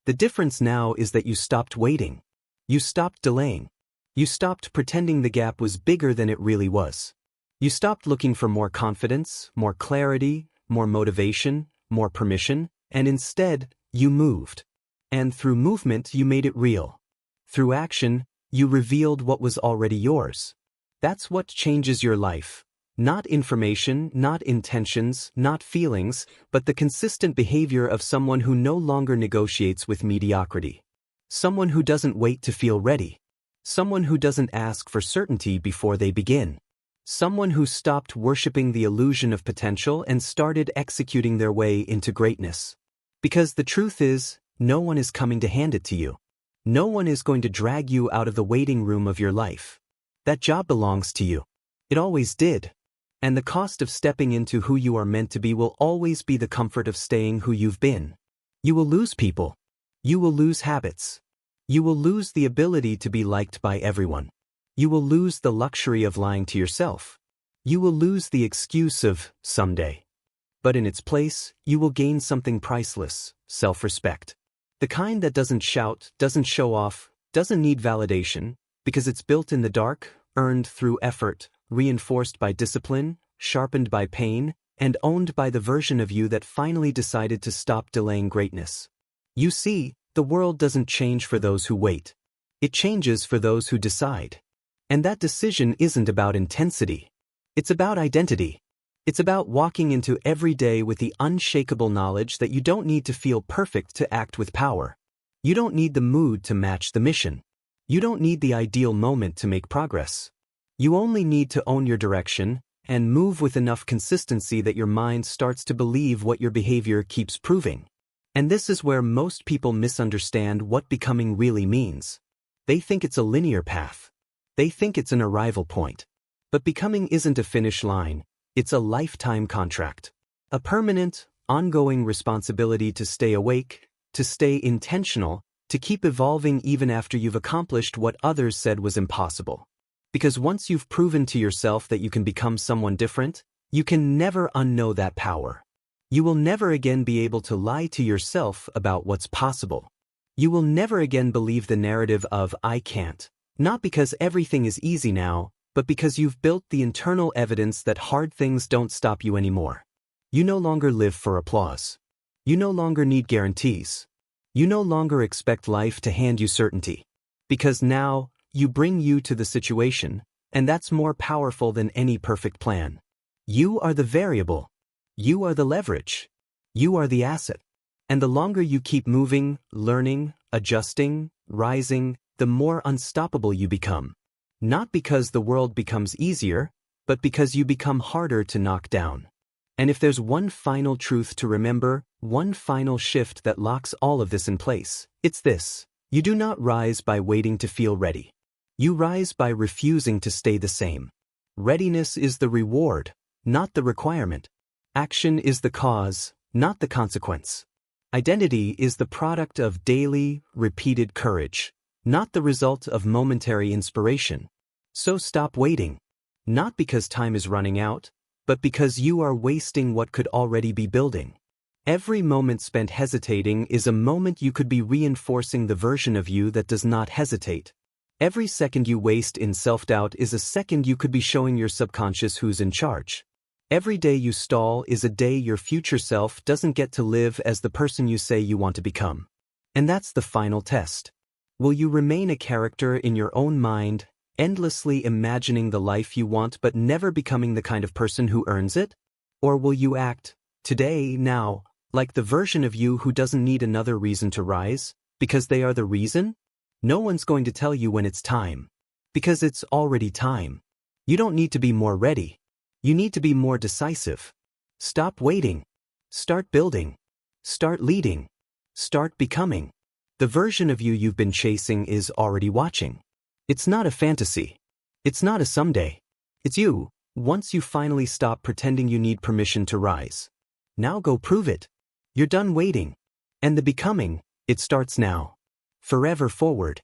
The difference now is that you stopped waiting. You stopped delaying. You stopped pretending the gap was bigger than it really was. You stopped looking for more confidence, more clarity, more motivation, more permission, and instead, you moved. And through movement, you made it real. Through action, you revealed what was already yours. That's what changes your life. Not information, not intentions, not feelings, but the consistent behavior of someone who no longer negotiates with mediocrity. Someone who doesn't wait to feel ready. Someone who doesn't ask for certainty before they begin. Someone who stopped worshiping the illusion of potential and started executing their way into greatness. Because the truth is, no one is coming to hand it to you. No one is going to drag you out of the waiting room of your life. That job belongs to you. It always did. And the cost of stepping into who you are meant to be will always be the comfort of staying who you've been. You will lose people. You will lose habits. You will lose the ability to be liked by everyone. You will lose the luxury of lying to yourself. You will lose the excuse of someday. But in its place, you will gain something priceless, self-respect. The kind that doesn't shout, doesn't show off, doesn't need validation, because it's built in the dark, earned through effort, reinforced by discipline, sharpened by pain, and owned by the version of you that finally decided to stop delaying greatness. You see, the world doesn't change for those who wait. It changes for those who decide. And that decision isn't about intensity. It's about identity. It's about walking into every day with the unshakable knowledge that you don't need to feel perfect to act with power. You don't need the mood to match the mission. You don't need the ideal moment to make progress. You only need to own your direction and move with enough consistency that your mind starts to believe what your behavior keeps proving. And this is where most people misunderstand what becoming really means. They think it's a linear path. They think it's an arrival point. But becoming isn't a finish line, it's a lifetime contract. A permanent, ongoing responsibility to stay awake, to stay intentional, to keep evolving even after you've accomplished what others said was impossible. Because once you've proven to yourself that you can become someone different, you can never unknow that power. You will never again be able to lie to yourself about what's possible. You will never again believe the narrative of "I can't," not because everything is easy now, but because you've built the internal evidence that hard things don't stop you anymore. You no longer live for applause. You no longer need guarantees. You no longer expect life to hand you certainty. Because now, you bring you to the situation, and that's more powerful than any perfect plan. You are the variable. You are the leverage. You are the asset. And the longer you keep moving, learning, adjusting, rising, the more unstoppable you become. Not because the world becomes easier, but because you become harder to knock down. And if there's one final truth to remember, one final shift that locks all of this in place, it's this: you do not rise by waiting to feel ready. You rise by refusing to stay the same. Readiness is the reward, not the requirement. Action is the cause, not the consequence. Identity is the product of daily, repeated courage, not the result of momentary inspiration. So stop waiting. Not because time is running out, but because you are wasting what could already be building. Every moment spent hesitating is a moment you could be reinforcing the version of you that does not hesitate. Every second you waste in self-doubt is a second you could be showing your subconscious who's in charge. Every day you stall is a day your future self doesn't get to live as the person you say you want to become. And that's the final test. Will you remain a character in your own mind, endlessly imagining the life you want but never becoming the kind of person who earns it? Or will you act, today, now, like the version of you who doesn't need another reason to rise, because they are the reason? No one's going to tell you when it's time. Because it's already time. You don't need to be more ready. You need to be more decisive. Stop waiting. Start building. Start leading. Start becoming. The version of you you've been chasing is already watching. It's not a fantasy. It's not a someday. It's you, once you finally stop pretending you need permission to rise. Now go prove it. You're done waiting. And the becoming, it starts now. Forever forward.